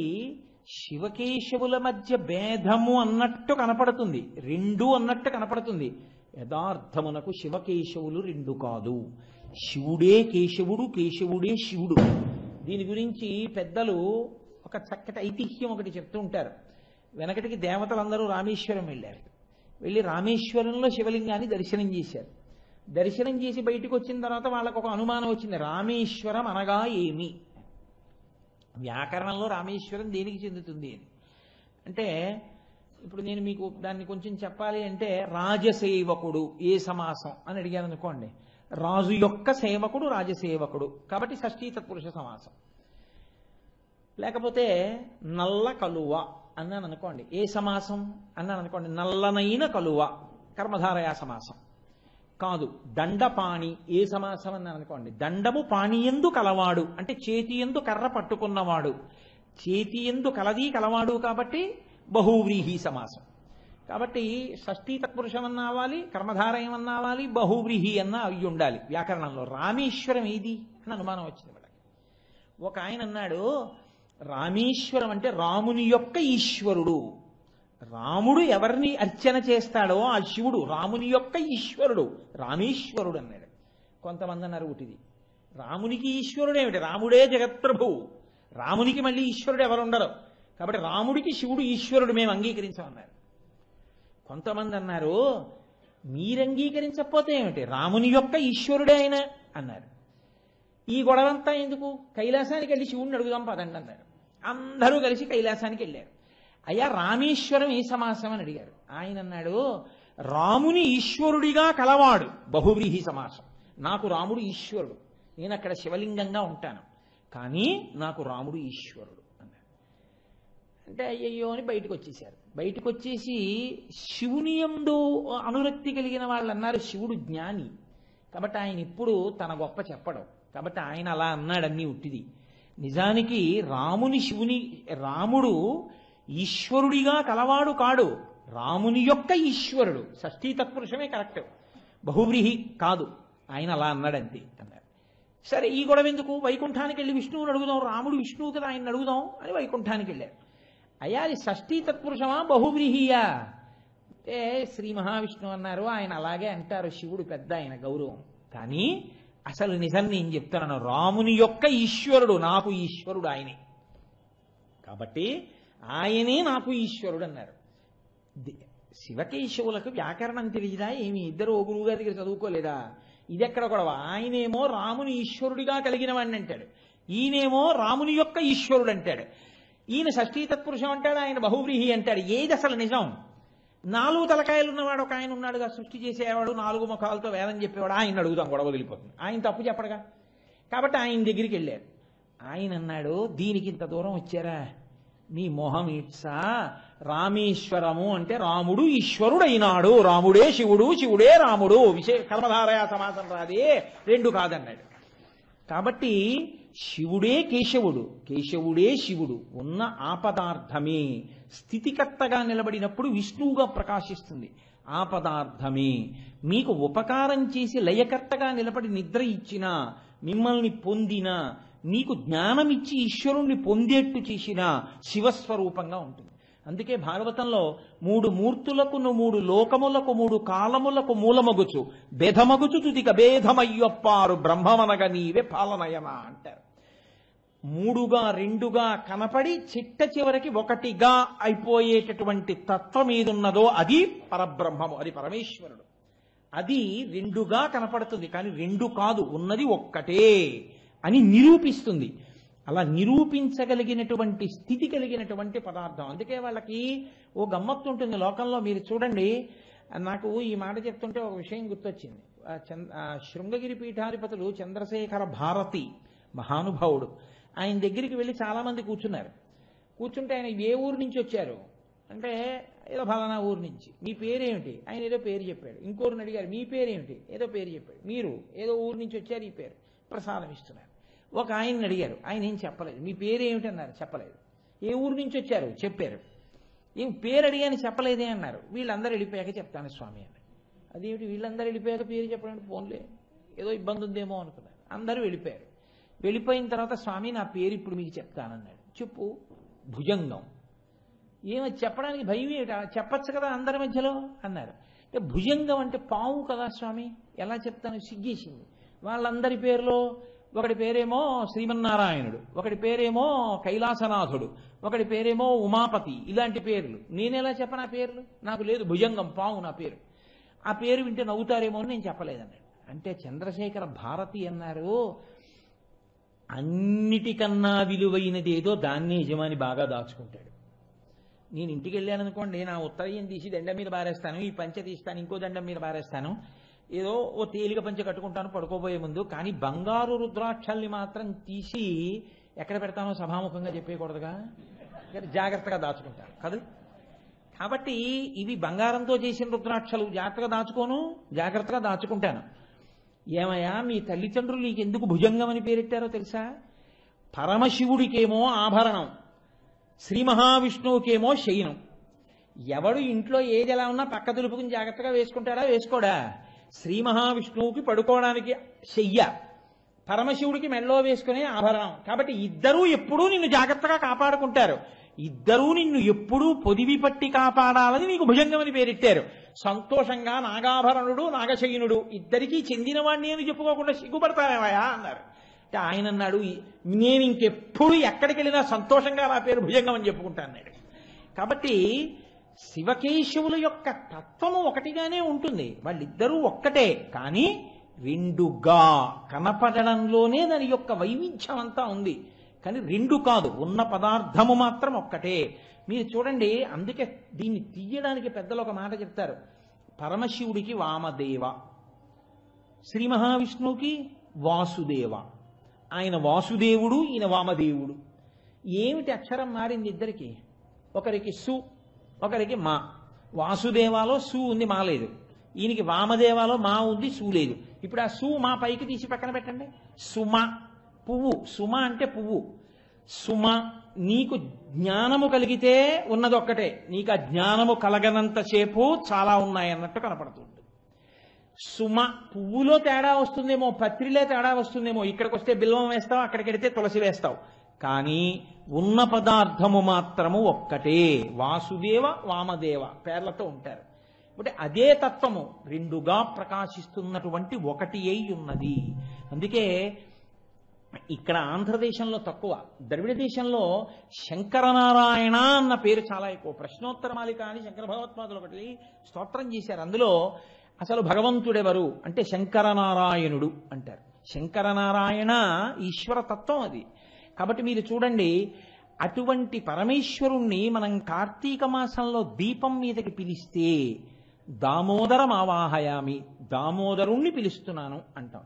శివకేశవుల మధ్య భేదము అన్నట్టు కనపడుతుంది, రెండు అన్నట్టు కనపడుతుంది. యథార్థమునకు శివకేశవులు రెండు కాదు, శివుడే కేశవుడు, కేశవుడే శివుడు. దీని గురించి పెద్దలు ఒక చక్కటి ఐతిహ్యం ఒకటి చెప్తూ ఉంటారు. వెనకటికి దేవతలందరూ రామేశ్వరం వెళ్ళారు. వెళ్ళి రామేశ్వరంలో శివలింగాన్ని దర్శనం చేశారు. దర్శనం చేసి బయటకు వచ్చిన తర్వాత వాళ్ళకు ఒక అనుమానం వచ్చింది, రామేశ్వరం అనగా ఏమి? వ్యాకరణంలో రామేశ్వరం దేనికి చెందుతుంది అని అంటే, ఇప్పుడు నేను మీకు దాన్ని కొంచెం చెప్పాలి అంటే, రాజసేవకుడు ఏ సమాసం అని అడిగాను అనుకోండి, రాజు యొక్క సేవకుడు రాజసేవకుడు, కాబట్టి షష్ఠీ తత్పురుష సమాసం. లేకపోతే నల్ల కలువ అన్నాను అనుకోండి, ఏ సమాసం అన్నాను అనుకోండి, నల్లనైన కలువ, కర్మధారయా సమాసం. కాదు, దండపాణి ఏ సమాసం అన్నాను అనుకోండి, దండము పాణియందు కలవాడు అంటే చేతియందు కర్ర పట్టుకున్నవాడు, చేతియందు కలది కలవాడు కాబట్టి బహువ్రీహి సమాసం. కాబట్టి షష్ఠీ తత్పురుషం అన్న అవ్వాలి, కర్మధారయం అన్న అవ్వాలి, బహువ్రీహి అన్న అవి ఉండాలి వ్యాకరణంలో. రామేశ్వరం ఏది అని అనుమానం వచ్చింది వాళ్ళకి. ఒక ఆయన అన్నాడు, రామేశ్వరం అంటే రాముని యొక్క ఈశ్వరుడు. రాముడు ఎవరిని అర్చన చేస్తాడో ఆ శివుడు రాముని యొక్క ఈశ్వరుడు, రామేశ్వరుడు అన్నాడు. కొంతమంది అన్నారు, ఒకటిది రామునికి ఈశ్వరుడు ఏమిటి, రాముడే జగత్ప్రభువు, రామునికి మళ్ళీ ఈశ్వరుడు ఎవరు ఉండరు, కాబట్టి రాముడికి శివుడు ఈశ్వరుడు మేము అంగీకరించమన్నారు. కొంతమంది అన్నారు, మీరు అంగీకరించకపోతే ఏమిటి, రాముని యొక్క ఈశ్వరుడే ఆయన అన్నారు. ఈ గొడవంతా ఎందుకు, కైలాసానికి వెళ్ళి శివుడిని అడుగుదాం పదండి అన్నారు. అందరూ కలిసి కైలాసానికి వెళ్ళారు. అయ్యా రామేశ్వరం ఏ సమాసం అని అడిగారు. ఆయన అన్నాడు, రాముని ఈశ్వరుడిగా కలవాడు బహువ్రీహి సమాసం, నాకు రాముడు ఈశ్వరుడు, నేను అక్కడ శివలింగంగా ఉంటాను, కానీ నాకు రాముడు ఈశ్వరుడు అన్నాడు. అంటే అయ్యయ్యో అని బయటకు వచ్చేసారు. బయటకు వచ్చేసి శివుని యందు అనురక్తి కలిగిన వాళ్ళు అన్నారు, శివుడు జ్ఞాని కాబట్టి ఆయన ఇప్పుడు తన గొప్ప చెప్పడం, కాబట్టి ఆయన అలా అన్నాడు, అన్నీ ఉట్టిది. నిజానికి రాముడు ఈశ్వరుడిగా కలవాడు కాడు, రాముని యొక్క ఈశ్వరుడు. షష్ఠీ తత్పురుషమే కరెక్ట్, బహువ్రీహి కాదు. ఆయన అలా అన్నాడంతే అన్నారు. సరే ఈ గొడవ ఎందుకు, వైకుంఠానికి వెళ్ళి విష్ణువుని అడుగుదాం, రాముడు విష్ణువు కదా ఆయన అడుగుదాం అని వైకుంఠానికి వెళ్ళారు. అయ్యా అది షష్ఠీ తత్పురుషమా బహువ్రీహియా అంటే శ్రీ మహావిష్ణువు అన్నారు, ఆయన అలాగే అంటారు, శివుడు పెద్ద ఆయన గౌరవం. కానీ అసలు నిజం నేను చెప్తాను, రాముని యొక్క ఈశ్వరుడు, నాకు ఈశ్వరుడు ఆయనే, కాబట్టి ఆయనే నాకు ఈశ్వరుడు అన్నారు. శివకేశవులకు వ్యాకరణం తెలియదా ఏమి, ఇద్దరు ఓ గురువు గారి దగ్గర చదువుకోలేదా? ఇది ఎక్కడ గొడవ? ఆయనేమో రాముని ఈశ్వరుడిగా కలిగిన వాడిని అంటాడు, ఈయనేమో రాముని యొక్క ఈశ్వరుడు అంటాడు. ఈయన షష్ఠీ తత్పురుషం అంటాడు, ఆయన బహువ్రీహి అంటాడు. ఏది అసలు నిజం? 4 తలకాయలు ఉన్నవాడు ఒక ఆయన ఉన్నాడుగా, సృష్టి చేసేవాడు, 4 ముఖాలతో వేదం చెప్పేవాడు, ఆయన అడుగుదాం, గొడవ వదిలిపోతుంది. ఆయన తప్పు చెప్పడుగా, కాబట్టి ఆయన దగ్గరికి వెళ్ళారు. ఆయన అన్నాడు, దీనికి ఇంత దూరం వచ్చారా, నీ మొహం ఇట్సా, రామేశ్వరము అంటే రాముడు ఈశ్వరుడు అయినాడు, రాముడే శివుడు, శివుడే రాముడు, కర్మధారయ సమాసం రాదే, 2 కాదన్నాడు. కాబట్టి శివుడే కేశవుడు, కేశవుడే శివుడు, ఉన్న ఆపదార్థమే స్థితికర్తగా నిలబడినప్పుడు విష్ణువుగా ప్రకాశిస్తుంది. ఆపదార్థమే మీకు ఉపకారం చేసి లయకర్తగా నిలబడి నిద్ర ఇచ్చినా, మిమ్మల్ని పొందినా, నీకు జ్ఞానం ఇచ్చి ఈశ్వరుణ్ణి పొందేట్టు చేసినా శివస్వరూపంగా ఉంటుంది. అందుకే భాగవతంలో 3 మూర్తులకు 3 లోకములకు 3 కాలములకు మూలమగుచు భేదమగుచు తుదిక భేదమయ్యొప్పారు బ్రహ్మమనగ నీవే పాలనయమా అంటారు. 3గా 2గా కనపడి చిట్ట చివరికి 1గా అయిపోయేటటువంటి తత్వం ఏదున్నదో అది పరబ్రహ్మము, అది పరమేశ్వరుడు. అది 2గా కనపడుతుంది, కానీ 2 కాదు, ఉన్నది ఒక్కటే అని నిరూపిస్తుంది. అలా నిరూపించగలిగినటువంటి స్థితి కలిగినటువంటి పదార్థం. అందుకే వాళ్ళకి ఓ గమ్మత్తు ఉంటుంది లోకంలో. మీరు చూడండి, నాకు ఈ మాట చెప్తుంటే ఒక విషయం గుర్తొచ్చింది. శృంగగిరి పీఠాధిపతులు చంద్రశేఖర భారతి మహానుభావుడు, ఆయన దగ్గరికి వెళ్ళి చాలామంది కూర్చున్నారు. కూర్చుంటే ఆయన ఏ ఊరు నుంచి వచ్చారు అంటే ఏదో ఫలానా ఊరు నుంచి. మీ పేరేమిటి? ఆయన ఏదో పేరు చెప్పాడు. ఇంకోరిని అడిగారు, మీ పేరేమిటి? ఏదో పేరు చెప్పాడు. మీరు ఏదో ఊరు నుంచి వచ్చారు, ఈ పేరు ప్రసాదం ఇస్తున్నారు. ఒక ఆయన్ని అడిగారు, ఆయన ఏం చెప్పలేదు. మీ పేరేమిటి అన్నారు, చెప్పలేదు. ఏ ఊరు నుంచి వచ్చారు, చెప్పారు. ఏం పేరు అడిగాని చెప్పలేదే అన్నారు. వీళ్ళందరూ వెళ్ళిపోయాక చెప్తాను స్వామి అన్నారు. అదేమిటి వీళ్ళందరూ వెళ్ళిపోయాక పేరు చెప్పడానికి ఫోన్లే, ఏదో ఇబ్బంది ఉందేమో అనుకున్నారు. అందరూ వెళ్ళిపోయారు. వెళ్ళిపోయిన తర్వాత స్వామి నా పేరు ఇప్పుడు మీకు చెప్తానన్నాడు. చెప్పు. భుజంగం. ఏమో చెప్పడానికి భయం ఏమిటా, చెప్పచ్చు కదా అందరి మధ్యలో అన్నారు. అంటే భుజంగం అంటే పాము కదా స్వామి, ఎలా చెప్తాను, సిగ్గేసింది. వాళ్ళందరి పేరులో ఒకటి పేరేమో శ్రీమన్నారాయణుడు, ఒకటి పేరేమో కైలాసనాథుడు, ఒకటి పేరేమో ఉమాపతి, ఇలాంటి పేర్లు. నేనెలా చెప్పను ఆ పేర్లు? నాకు లేదు, భుజంగం పాము నా పేరు. ఆ పేరు వింటే నవ్వుతారేమో అని నేను చెప్పలేదన్నాడు. అంటే చంద్రశేఖర భారతి అన్నారు, అన్నిటికన్నా విలువైనది ఏదో దాన్నే యజమాని బాగా దాచుకుంటాడు. నేను ఇంటికి వెళ్ళాననుకోండి, నా ఉత్తరయం తీసి దండం మీద బారేస్తాను, ఈ పంచె తీస్తాను, ఇంకో దండం మీద బారేస్తాను, ఏదో ఓ తేలిక పంచె కట్టుకుంటాను పడుకోబోయే ముందు. కానీ బంగారు రుద్రాక్షల్ని మాత్రం తీసి ఎక్కడ పెడతానో సభాముఖంగా చెప్పేయకూడదుగా, జాగ్రత్తగా దాచుకుంటాను కదా. కాబట్టి ఇవి బంగారంతో చేసిన రుద్రాక్షలు, జాగ్రత్తగా దాచుకోను, జాగ్రత్తగా దాచుకుంటాను. ఏమయ్యా మీ తల్లిదండ్రులు నీకు ఎందుకు భుజంగం అని పేరెట్టారో తెలుసా? పరమశివుడికేమో ఆభరణం, శ్రీ మహావిష్ణువుకేమో శయనం. ఎవడు ఇంట్లో ఏది ఎలా ఉన్నా పక్క దులుపుకుని జాగ్రత్తగా వేసుకుంటాడా, వేసుకోడా? శ్రీ మహావిష్ణువుకి పడుకోవడానికి శయ్య, పరమశివుడికి మెళ్ళో వేసుకునే ఆభరణం. కాబట్టి ఇద్దరూ ఎప్పుడూ నిన్ను జాగ్రత్తగా కాపాడుకుంటారు, ఇద్దరూ నిన్ను ఎప్పుడూ పొదివి పట్టి కాపాడాలని నీకు భుజంగమని పేరెట్టారు. సంతోషంగా నాగాభరణుడు నాగశయనుడు ఇద్దరికీ చెందినవాడిని అని చెప్పుకోకుండా సిగ్గుపడతావేమయా అన్నారు. అంటే ఆయన అన్నాడు, నేను ఇంకెప్పుడు ఎక్కడికి వెళ్ళినా సంతోషంగా నా పేరు భుజంగం అని చెప్పుకుంటా అన్నాడు. కాబట్టి శివకేశవుల యొక్క తత్వము ఒకటిగానే ఉంటుంది, వాళ్ళిద్దరూ ఒక్కటే, కానీ 2గా కనపడడంలోనే దాని యొక్క వైవిధ్యం అంతా ఉంది. కానీ 2 కాదు, ఉన్న పదార్థము మాత్రం ఒక్కటే. మీరు చూడండి, అందుకే దీన్ని తీయడానికి పెద్దలు ఒక మాట చెప్తారు. పరమశివుడికి వామదేవ, శ్రీ మహావిష్ణువుకి వాసుదేవ. ఆయన వాసుదేవుడు, ఈయన వామదేవుడు. ఏమిటి అక్షరం మారింది ఇద్దరికి? ఒకరికి సు, ఒకరికి మా. వాసుదేవాలో సు ఉంది, మా లేదు. ఈయనకి వామదేవాలో మా ఉంది, సు లేదు. ఇప్పుడు ఆ సు మా పైకి తీసి పక్కన పెట్టండి. సుమ, పువ్వు. సుమ అంటే పువ్వు. సుమ, నీకు జ్ఞానము కలిగితే ఉన్నదొక్కటే, నీకు ఆ జ్ఞానము కలగనంతసేపు చాలా ఉన్నాయన్నట్టు కనపడుతుంది. సుమ, పువ్వులో తేడా వస్తుందేమో, పత్రిలో తేడా వస్తుందేమో. ఇక్కడికి వస్తే బిల్వం వేస్తావు, అక్కడికి వెడితే తులసి వేస్తావు. కానీ ఉన్న పదార్థము మాత్రము ఒక్కటే. వాసుదేవ వామదేవ పేర్లతో ఉంటారు. అంటే అదే తత్వము రెండుగా ప్రకాశిస్తున్నటువంటి ఒకటి అయి ఉన్నది. అందుకే ఇక్కడ ఆంధ్రదేశంలో తక్కువ, ద్రవిడ దేశంలో శంకరనారాయణ అన్న పేరు చాలా ఎక్కువ. ప్రశ్నోత్తరమాలిక అని శంకర భగవత్పాదులు ఒకటి స్తోత్రం చేశారు. అందులో అసలు భగవంతుడెవరు అంటే శంకరనారాయణుడు అంటారు. శంకరనారాయణ ఈశ్వర తత్వం అది. కాబట్టి మీరు చూడండి, అటువంటి పరమేశ్వరుణ్ణి మనం కార్తీక మాసంలో దీపం మీదకి పిలిస్తే దామోదరం ఆవాహయామి, దామోదరుణ్ణి పిలుస్తున్నాను అంటాం.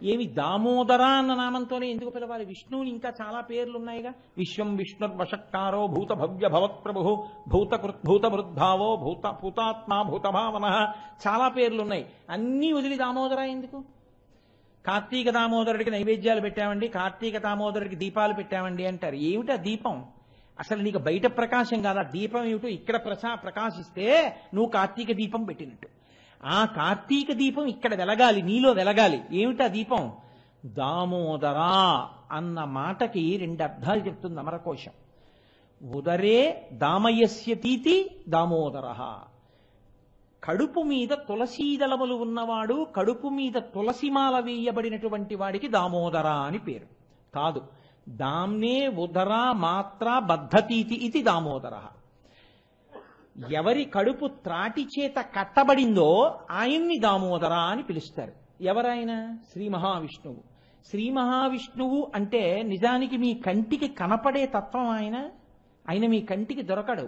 ఏమి దామోదర అన్న నామంతోనే ఎందుకు పిలవాలి? విష్ణువుని ఇంకా చాలా పేర్లు ఉన్నాయిగా. విశ్వం విష్ణుర్వషట్కారో భూత భవ్య భవత్ప్రభు భూతమృద్భావో భూతాత్మా భూతభావన, చాలా పేర్లున్నాయి. అన్నీ వదిలి దామోదర ఎందుకు? కార్తీక దామోదరుడికి నైవేద్యాలు పెట్టామండి, కార్తీక దామోదరుడికి దీపాలు పెట్టామండి అంటారు. ఏమిటా దీపం? అసలు నీకు బయట ప్రకాశం కాదా? దీపం ఏమిటో ఇక్కడ ప్రకాశిస్తే నువ్వు కార్తీక దీపం పెట్టినట్టు. ఆ కార్తీక దీపం ఇక్కడ వెలగాలి, నీలో వెలగాలి. ఏమిటా దీపం? దామోదరా అన్న మాటకి రెండు అర్థాలు చెప్తుంది అమరకోశం. ఉదరే దామయస్యతీతి దామోదర. కడుపు మీద తులసీదళములు ఉన్నవాడు, కడుపు మీద తులసిమాల వేయబడినటువంటి వాడికి దామోదర అని పేరు కాదు. దామ్నే ఉదర మాత్ర బద్ధతీతి ఇది దామోదర. ఎవరి కడుపు త్రాటి చేత కట్టబడిందో ఆయన్ని దామోదర అని పిలుస్తారు. ఎవరైన? శ్రీ మహావిష్ణువు. శ్రీ మహావిష్ణువు అంటే నిజానికి మీ కంటికి కనపడే తత్వం ఆయన. ఆయన మీ కంటికి దొరకడు.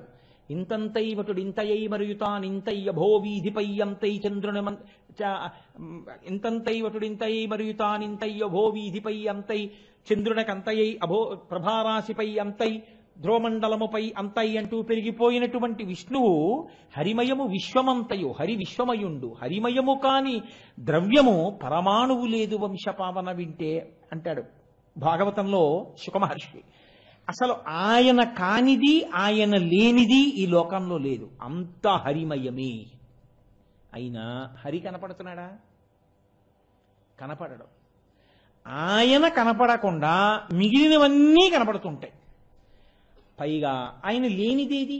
ఇంతంతైవటుడు ఇంతయై మరుయుతానింతయ్య భో వీధిపై అంతై చంద్రుని ఇంతంతైవటుడు ఇంతయై మరుయుతానింతయ్య భో వీధిపై అంతై చంద్రునకంతయై అభో ప్రభారాశిపై అంతై ధ్రువమండలముపై అంతై అంటూ పెరిగిపోయినటువంటి విష్ణువు హరిమయము విశ్వమంతయు, హరి విశ్వమయుండు. హరిమయము కాని ద్రవ్యము పరమాణువు లేదు వంశపావన వింటే అంటాడు భాగవతంలో శుకమహర్షి. అసలు ఆయన కానిది, ఆయన లేనిది ఈ లోకంలో లేదు. అంతా హరిమయమే. అయినా హరి కనపడుతున్నాడా? కనపడడం. ఆయన కనపడకుండా మిగిలినవన్నీ కనపడుతుంటాయి. పైగా ఆయన లేనిదేది?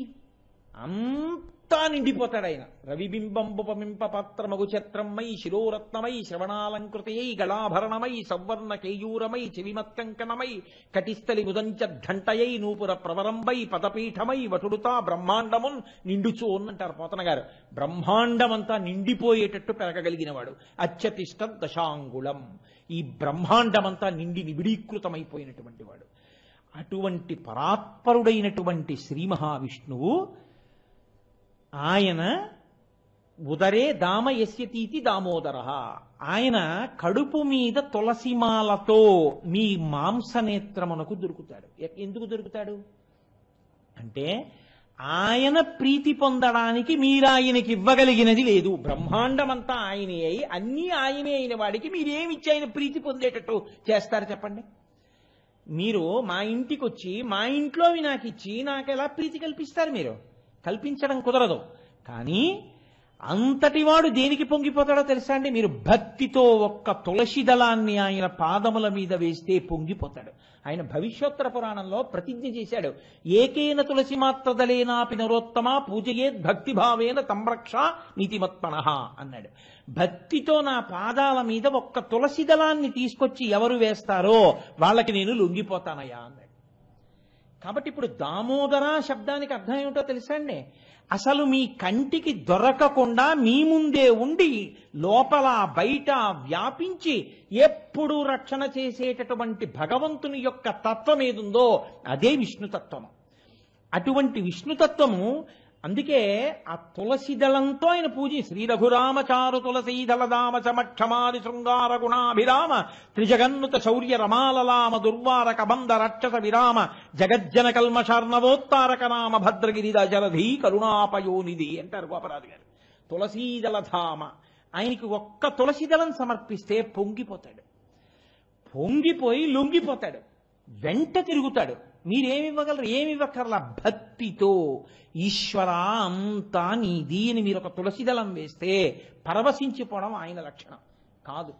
అంతా నిండిపోతాడు ఆయన. రవిబింబంబుపమింప పాత్రమగు ఛత్రమై శిరోరత్నమై శ్రవణాలంకృతయై గళాభరణమై సవర్ణ కేయూరమై చెవిమత్కంకణమై కటిస్థలి ముదంచఘంటయై నూపుర ప్రవరంబై పదపీఠమై వటుడుతా బ్రహ్మాండమున్ నిండుచోన్ అంటారు పోతన గారు. బ్రహ్మాండమంతా నిండిపోయేటట్టు పెరగగలిగినవాడు. అత్యతిష్ట దశాంగుళం. ఈ బ్రహ్మాండమంతా నిండి నిబిడీకృతమైపోయినటువంటి వాడు. అటువంటి పరాత్పరుడైనటువంటి శ్రీ మహావిష్ణువు ఆయన ఉదరే దామయస్యతీతి దామోదర. ఆయన కడుపు మీద తులసిమాలతో మీ మాంసనేత్రమునకు దొరుకుతాడు. ఎందుకు దొరుకుతాడు అంటే ఆయన ప్రీతి పొందడానికి మీరు ఆయనకి ఇవ్వగలిగినది లేదు. బ్రహ్మాండమంతా ఆయనే అయి అన్నీ ఆయనే అయిన వాడికి మీరేమిచ్చి ఆయన ప్రీతి పొందేటట్టు చేస్తారు చెప్పండి? మీరు మా ఇంటికి వచ్చి మా ఇంట్లోవి నాకు ఇచ్చి నాకు ఎలా ప్రీతి కల్పిస్తారు? మీరు కల్పించడం కుదరదు. కానీ అంతటివాడు దేనికి పొంగిపోతాడో తెలుసా అండి? మీరు భక్తితో ఒక్క తులసి దళాన్ని ఆయన పాదముల మీద వేస్తే పొంగిపోతాడు. ఆయన భవిష్యోత్తర పురాణంలో ప్రతిజ్ఞ చేశాడు. ఏకేన తులసి మాత్ర దళేనాపి నరోత్తమ పూజయేద్ భక్తిభావేన తంరక్ష నీతిమత్పణః అన్నాడు. భక్తితో నా పాదాల మీద ఒక్క తులసి దళాన్ని తీసుకొచ్చి ఎవరు వేస్తారో వాళ్ళకి నేను లొంగిపోతానయ్యా అన్నాడు. కాబట్టి ఇప్పుడు దామోదర శబ్దానికి అర్థం ఏమిటో తెలుసా అండి? అసలు మీ కంటికి దొరకకుండా మీ ముందే ఉండి లోపల బయట వ్యాపించి ఎప్పుడు రక్షణ చేసేటటువంటి భగవంతుని యొక్క తత్వం ఏదుందో అదే విష్ణుతత్వము. అటువంటి విష్ణుతత్వము అందుకే ఆ తులసి దళంతో ఆయన పూజ శ్రీ రఘురామచారు తులసీదళదామ చమక్షమాది శృంగార గుణాభిరామ త్రిజగన్నుత శౌర్య రమాలలామ దుర్వారక బంధ రక్షస విరామ జగజ్జన కల్మషార్ణవోత్తారక నామ భద్రగిరిద జలధీ కరుణాపయోనిధి అంటారు గోపరాజు గారు. తులసీదళధామ, ఆయనకి ఒక్క తులసిదళం సమర్పిస్తే పొంగిపోతాడు, పొంగిపోయి లొంగిపోతాడు, వెంట తిరుగుతాడు. మీరేమి ఇవ్వగలరు? ఏమి ఇవ్వక్కర్లా, భక్తితో ఈశ్వర అంతా నీది అని మీరు ఒక తులసిదళం వేస్తే పరవశించిపోవడం ఆయన లక్షణం కాదు.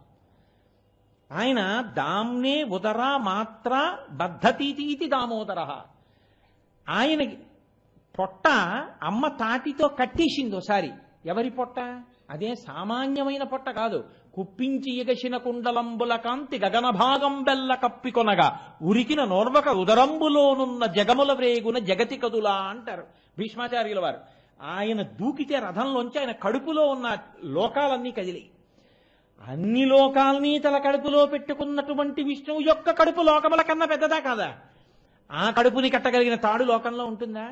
ఆయన దామ్నే ఉదర మాత్ర బద్ధతీతి దామోదర. ఆయన పొట్ట అమ్మ తాటితో కట్టేసింది ఒకసారి. ఎవరి పొట్ట? అదే సామాన్యమైన పొట్ట కాదు. కుప్పించి ఎగసిన కుండలంబుల కాంతి గగన భాగం బెల్ల కప్పికొనగా ఉరికిన నోర్వక ఉదరంబులోనున్న జగముల వ్రేగున జగతి కదులా అంటారు భీష్మాచార్యుల వారు. ఆయన దూకితే రథంలోంచి ఆయన కడుపులో ఉన్న లోకాలన్నీ కదిలాయి. అన్ని లోకాల్ని తన కడుపులో పెట్టుకున్నటువంటి విష్ణువు యొక్క కడుపు లోకముల కన్నా పెద్దదా కాదా? ఆ కడుపుని కట్టగలిగిన తాడు లోకంలో ఉంటుందా?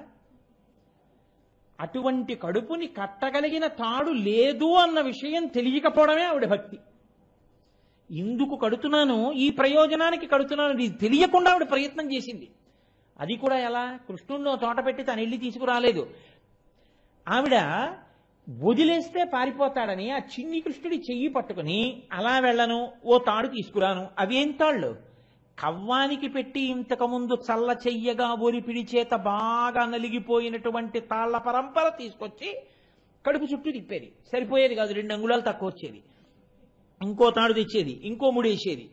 అటువంటి కడుపుని కట్టగలిగిన తాడు లేదు అన్న విషయం తెలియకపోవడమే ఆవిడ భక్తి. ఇందుకు కడుతున్నాను, ఈ ప్రయోజనానికి కడుతున్నాను, ఇది తెలియకుండా ఆవిడ ప్రయత్నం చేసింది. అది కూడా ఎలా? కృష్ణుడిలో తోట పెట్టి తను వెళ్ళి తీసుకురాలేదు. ఆవిడ వదిలేస్తే పారిపోతాడని ఆ చిన్ని కృష్ణుడి చెయ్యి పట్టుకుని అలా వెళ్ళను, ఓ తాడు తీసుకురాను. అవేం తాళ్ళు? కవ్వానికి పెట్టి ఇంతకుముందు చల్ల చెయ్యగా ఒరిపిడి చేత బాగా నలిగిపోయినటువంటి తాళ్ల పరంపర తీసుకొచ్చి కడుపు చుట్టూ తిప్పేది. సరిపోయేది కాదు, 2 అంగుళాలు తక్కువ వచ్చేది. ఇంకో తాడు తెచ్చేది, ఇంకో ముడేసేది.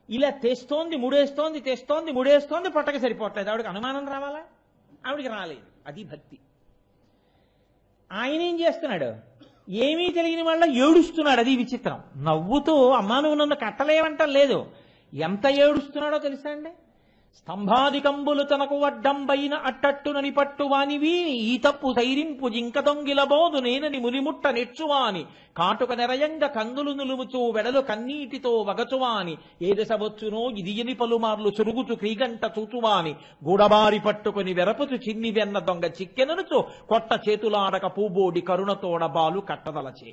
ఇలా తెస్తోంది, ముడేస్తోంది, తెస్తోంది, ముడేస్తోంది, పొట్టకి సరిపోవట్లేదు. ఆవిడకి అనుమానం రావాలా? ఆవిడికి రాలేదు. అది భక్తి. ఆయన ఏం చేస్తున్నాడు? ఏమీ తెలియని వాళ్ళ ఏడుస్తున్నాడు. అది విచిత్రం. నవ్వుతూ అమ్మా నువ్వు నన్ను కట్టలేవంటం లేదు. ఎంత ఏడుస్తున్నాడో తెలుసా అండి? స్తంభాదికంబులు తనకు వడ్డంబైన అట్టట్టునని పట్టువానివి ఈ తప్పు సైరింపు జింక దొంగిలబోదు నేనని ములిముట్ట నెచ్చువాని కాటుక నెరయంగ కందులు నులుముచూ వెడలు కన్నీటితో వగచువాని ఏదెసవచ్చునో ఇదియని పలుమార్లు చురుగుచు క్రీగంట చూచువాని గూడబారి పట్టుకుని వెరపుచు చిన్ని వెన్న దొంగ చిక్కెననుచు కొట్ట చేతులాడక పూబోడి కరుణతోడ బాలు కట్టదలచే.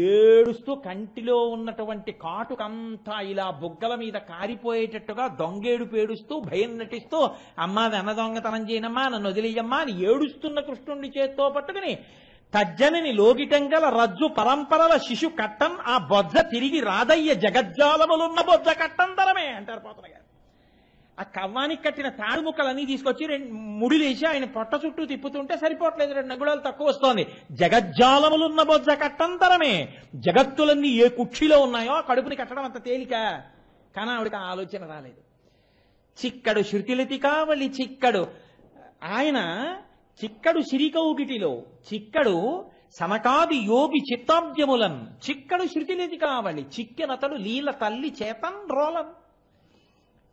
ఏడుస్తూ కంటిలో ఉన్నటువంటి కాటుకంతా ఇలా బుగ్గల మీద కారిపోయేటట్టుగా దొంగేడు పేడుస్తూ భయం నటిస్తూ అమ్మా వెన్న దొంగతనం చేయనమ్మా, నన్ను వదిలేయమ్మా అని ఏడుస్తున్న కృష్ణుణ్ణి చేత్తో పట్టుకుని తజ్జనిని లోగిటంగల రజ్జు పరంపరల శిశు కట్టం ఆ బొజ్జ తిరిగి రాదయ్య జగజ్జాలములున్న బొజ్జ కట్టంతరమే అంటారు పోతన గారు. ఆ కవ్వానికి కట్టిన తాడు ముక్కలన్నీ తీసుకొచ్చి 2 ముడిలేసి ఆయన పొట్ట చుట్టూ తిప్పుతుంటే సరిపోవట్లేదు, 2 అంగుళాలు తక్కువ వస్తోంది. జగజ్జాలములున్న బొజ్జ కట్టంతరమే. జగత్తులన్నీ ఏ కుక్షిలో ఉన్నాయో ఆ కడుపుని కట్టడం అంత తేలిక. కానీ ఆవిడకి ఆలోచన రాలేదు. చిక్కడు శృతిలతి కావలి చిక్కడు ఆయన చిక్కడు సిరికౌగిటిలో చిక్కడు సనకాది యోగి చిత్తాబ్జములన్ చిక్కడు శృతిలతి కావలి చిక్కెనతడు లీల తల్లి చేతన్ రోలన్.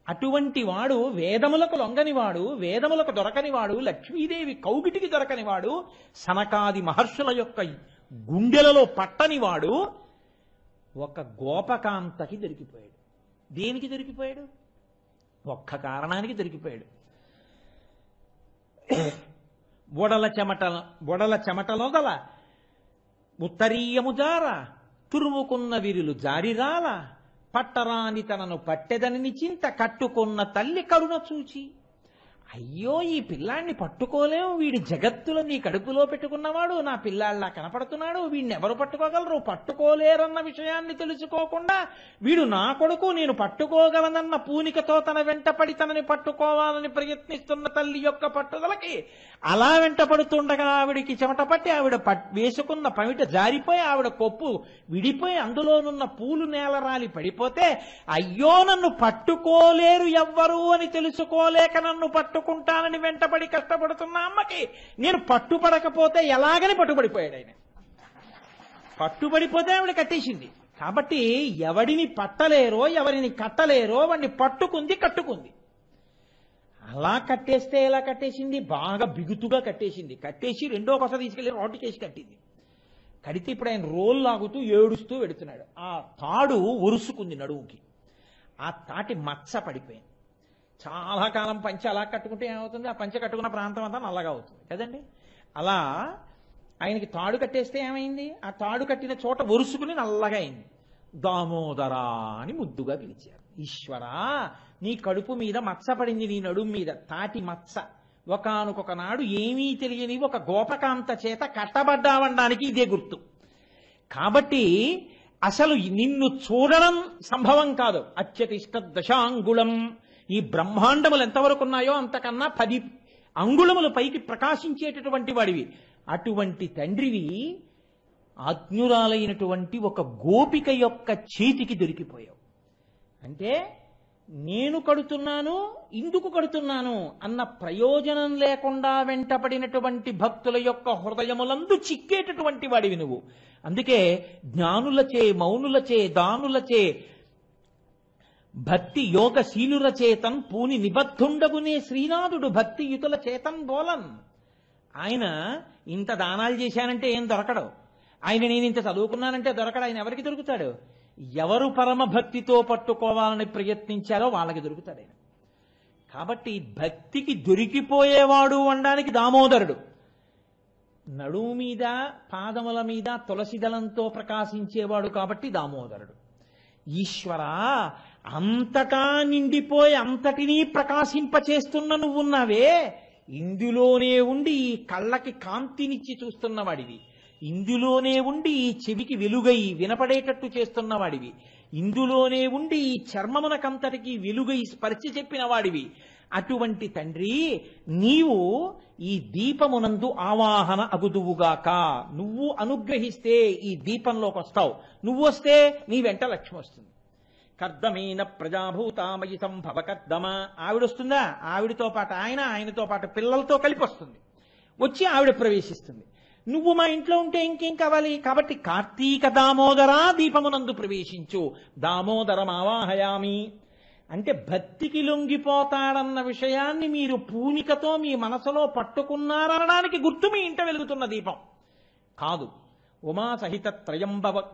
అటువంటి వాడు వేదములకు లొంగనివాడు, వేదములకు దొరకనివాడు, లక్ష్మీదేవి కౌగిటికి దొరకనివాడు, సనకాది మహర్షుల యొక్క గుండెలలో పట్టనివాడు ఒక గోపకాంతకి దొరికిపోయాడు. దేనికి దొరికిపోయాడు? ఒక్క కారణానికి దొరికిపోయాడు. బొడల చెమటలో గల ఉత్తరీయము జార తురుముకున్న విరులు జారిరాల పట్టరాని తనను పట్టెదనని చింత కట్టుకున్న తల్లి కరుణ చూచి అయ్యో ఈ పిల్లాన్ని పట్టుకోలేము, వీడి జగత్తులో నీ కడుపులో పెట్టుకున్నవాడు నా పిల్లాళ్ళ కనపడుతున్నాడు, వీడిని ఎవరు పట్టుకోగలరు, పట్టుకోలేరన్న విషయాన్ని తెలుసుకోకుండా వీడు నా కొడుకు, నేను పట్టుకోగలనన్న పూనికతో తన వెంటపడి తనని పట్టుకోవాలని ప్రయత్నిస్తున్న తల్లి యొక్క పట్టుదలకి అలా వెంటపడుతుండగా ఆవిడికి చెమట పట్టి ఆవిడ వేసుకున్న పమిట జారిపోయి ఆవిడ కొప్పు విడిపోయి అందులోనున్న పూలు నేలరాలి పడిపోతే అయ్యో నన్ను పట్టుకోలేరు ఎవ్వరు అని తెలుసుకోలేక నన్ను పట్టుకుంటానని వెంటపడి కష్టపడుతున్న అమ్మకి నేను పట్టుపడకపోతే ఎలాగని పట్టుబడిపోయాడు ఆయన. పట్టుబడిపోతే ఆవిడ కట్టేసింది. కాబట్టి ఎవడిని పట్టలేరో ఎవరిని కట్టలేరో వాడిని పట్టుకుంది కట్టుకుంది. అలా కట్టేస్తే ఎలా కట్టేసింది? బాగా బిగుతుగా కట్టేసింది. కట్టేసి రెండో కొస తీసుకెళ్లి రోడ్డుకేసి కట్టింది. కడితే ఇప్పుడు ఆయన రోల్ లాగుతూ ఏడుస్తూ వెడుతున్నాడు. ఆ తాడు ఒరుసుకుంది నడువుకి. ఆ తాటి మచ్చ పడిపోయింది. చాలా కాలం పంచె అలా కట్టుకుంటే ఏమవుతుంది? ఆ పంచె కట్టుకున్న ప్రాంతం అంతా నల్లగా అవుతుంది కదండి. అలా ఆయనకి తాడు కట్టేస్తే ఏమైంది? ఆ తాడు కట్టిన చోట ఒరుసుకుని నల్లగా అయింది. దామోదరా అని ముద్దుగా పిలిచారు. ఈశ్వరా, నీ కడుపు మీద మచ్చ పడింది, నీ నడుం మీద తాటి మచ్చ. ఒకానొక నాడు ఏమీ తెలియని ఒక గోపకాంత చేత కట్టబడ్డావనడానికి ఇదే గుర్తు. కాబట్టి అసలు నిన్ను చూడడం సంభవం కాదు. అత్యతిష్ట దశాంగుళం, ఈ బ్రహ్మాండములు ఎంతవరకు ఉన్నాయో అంతకన్నా 10 అంగుళములు పైకి ప్రకాశించేటటువంటి వాడివి. అటువంటి తండ్రివి ఆజ్ఞురాలైనటువంటి ఒక గోపిక యొక్క చేతికి దొరికిపోయావు. అంటే నేను కడుతున్నాను, ఇందుకు కడుతున్నాను అన్న ప్రయోజనం లేకుండా వెంటపడినటువంటి భక్తుల యొక్క హృదయములందు చిక్కేటటువంటి వాడివి నువ్వు. అందుకే జ్ఞానులచే, మౌనులచే, దానులచే, భక్తి యోగశీలుల చేతన్ పూని నిబద్ధుండగునే శ్రీనాథుడు భక్తియుతుల చేతన్ బోలన్. ఆయన ఇంత దానాలు చేశానంటే ఏం దొరకడు. ఆయన నేను ఇంత చదువుకున్నానంటే దొరకడు. ఆయన ఎవరికి దొరుకుతాడు? ఎవరు పరమ భక్తితో పట్టుకోవాలని ప్రయత్నించారో వాళ్ళకి దొరుకుతాడు ఆయన. కాబట్టి భక్తికి దొరికిపోయేవాడు అనడానికి దామోదరుడు. నడుము మీద, పాదముల మీద తులసి దళంతో ప్రకాశించేవాడు కాబట్టి దామోదరుడు. ఈశ్వరా, అంతటా నిండిపోయి అంతటినీ ప్రకాశింపచేస్తున్న నువ్వున్నావే, ఇందులోనే ఉండి ఈ కళ్ళకి కాంతినిచ్చి చూస్తున్నవాడివి, ఇందులోనే ఉండి ఈ చెవికి వెలుగై వినపడేటట్టు చేస్తున్నవాడివి, ఇందులోనే ఉండి ఈ చర్మమునకంతటికి వెలుగై స్పర్శ చెప్పిన వాడివి. అటువంటి తండ్రి, నీవు ఈ దీపమునందు ఆవాహన అగుదువుగాక. నువ్వు అనుగ్రహిస్తే ఈ దీపంలోకి వస్తావు. నువ్వు వస్తే నీ వెంట లక్ష్మి వస్తుంది. కర్దమేన ప్రజాభూతామయి సంభవ కర్దమ. ఆవిడొస్తుందా? ఆవిడతో పాటు ఆయనతో పాటు పిల్లలతో కలిపి వస్తుంది. వచ్చి ఆవిడ ప్రవేశిస్తుంది. నువ్వు మా ఇంట్లో ఉంటే ఇంకేం కావాలి? కాబట్టి కార్తీక దామోదరా దీపమునందు ప్రవేశించు. దామోదరం ఆవాహయామి అంటే భక్తికి లొంగిపోతాడన్న విషయాన్ని మీరు పూనికతో మీ మనసులో పట్టుకున్నారనడానికి గుర్తు మీ ఇంట వెలుగుతున్న దీపం కాదు. ఉమా సహిత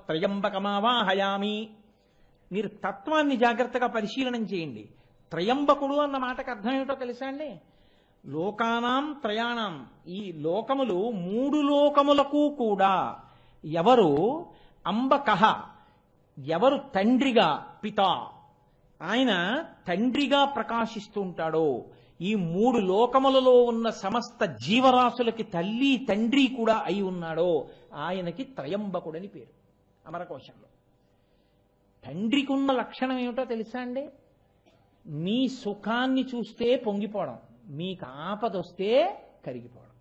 త్రయంబకమావాహయామి. మీరు తత్వాన్ని జాగ్రత్తగా పరిశీలనం చేయండి. త్రయంబకుడు అన్న మాటకు అర్థం ఏమిటో తెలుసా అండి? లోకానాం త్రయాణం, ఈ లోకములు 3 లోకములకు కూడా ఎవరు అంబకః, ఎవరు తండ్రిగా, పిత, ఆయన తండ్రిగా ప్రకాశిస్తూ ఉంటాడో, ఈ 3 లోకములలో ఉన్న సమస్త జీవరాశులకి తల్లి తండ్రి కూడా అయి ఉన్నాడో ఆయనకి త్రయంబకుడని పేరు అమరకోశంలో. తండ్రికి ఉన్న లక్షణం ఏమిటో తెలుసా అండి? మీ సుఖాన్ని చూస్తే పొంగిపోవడం, మీకు ఆపదొస్తే కరిగిపోవడం.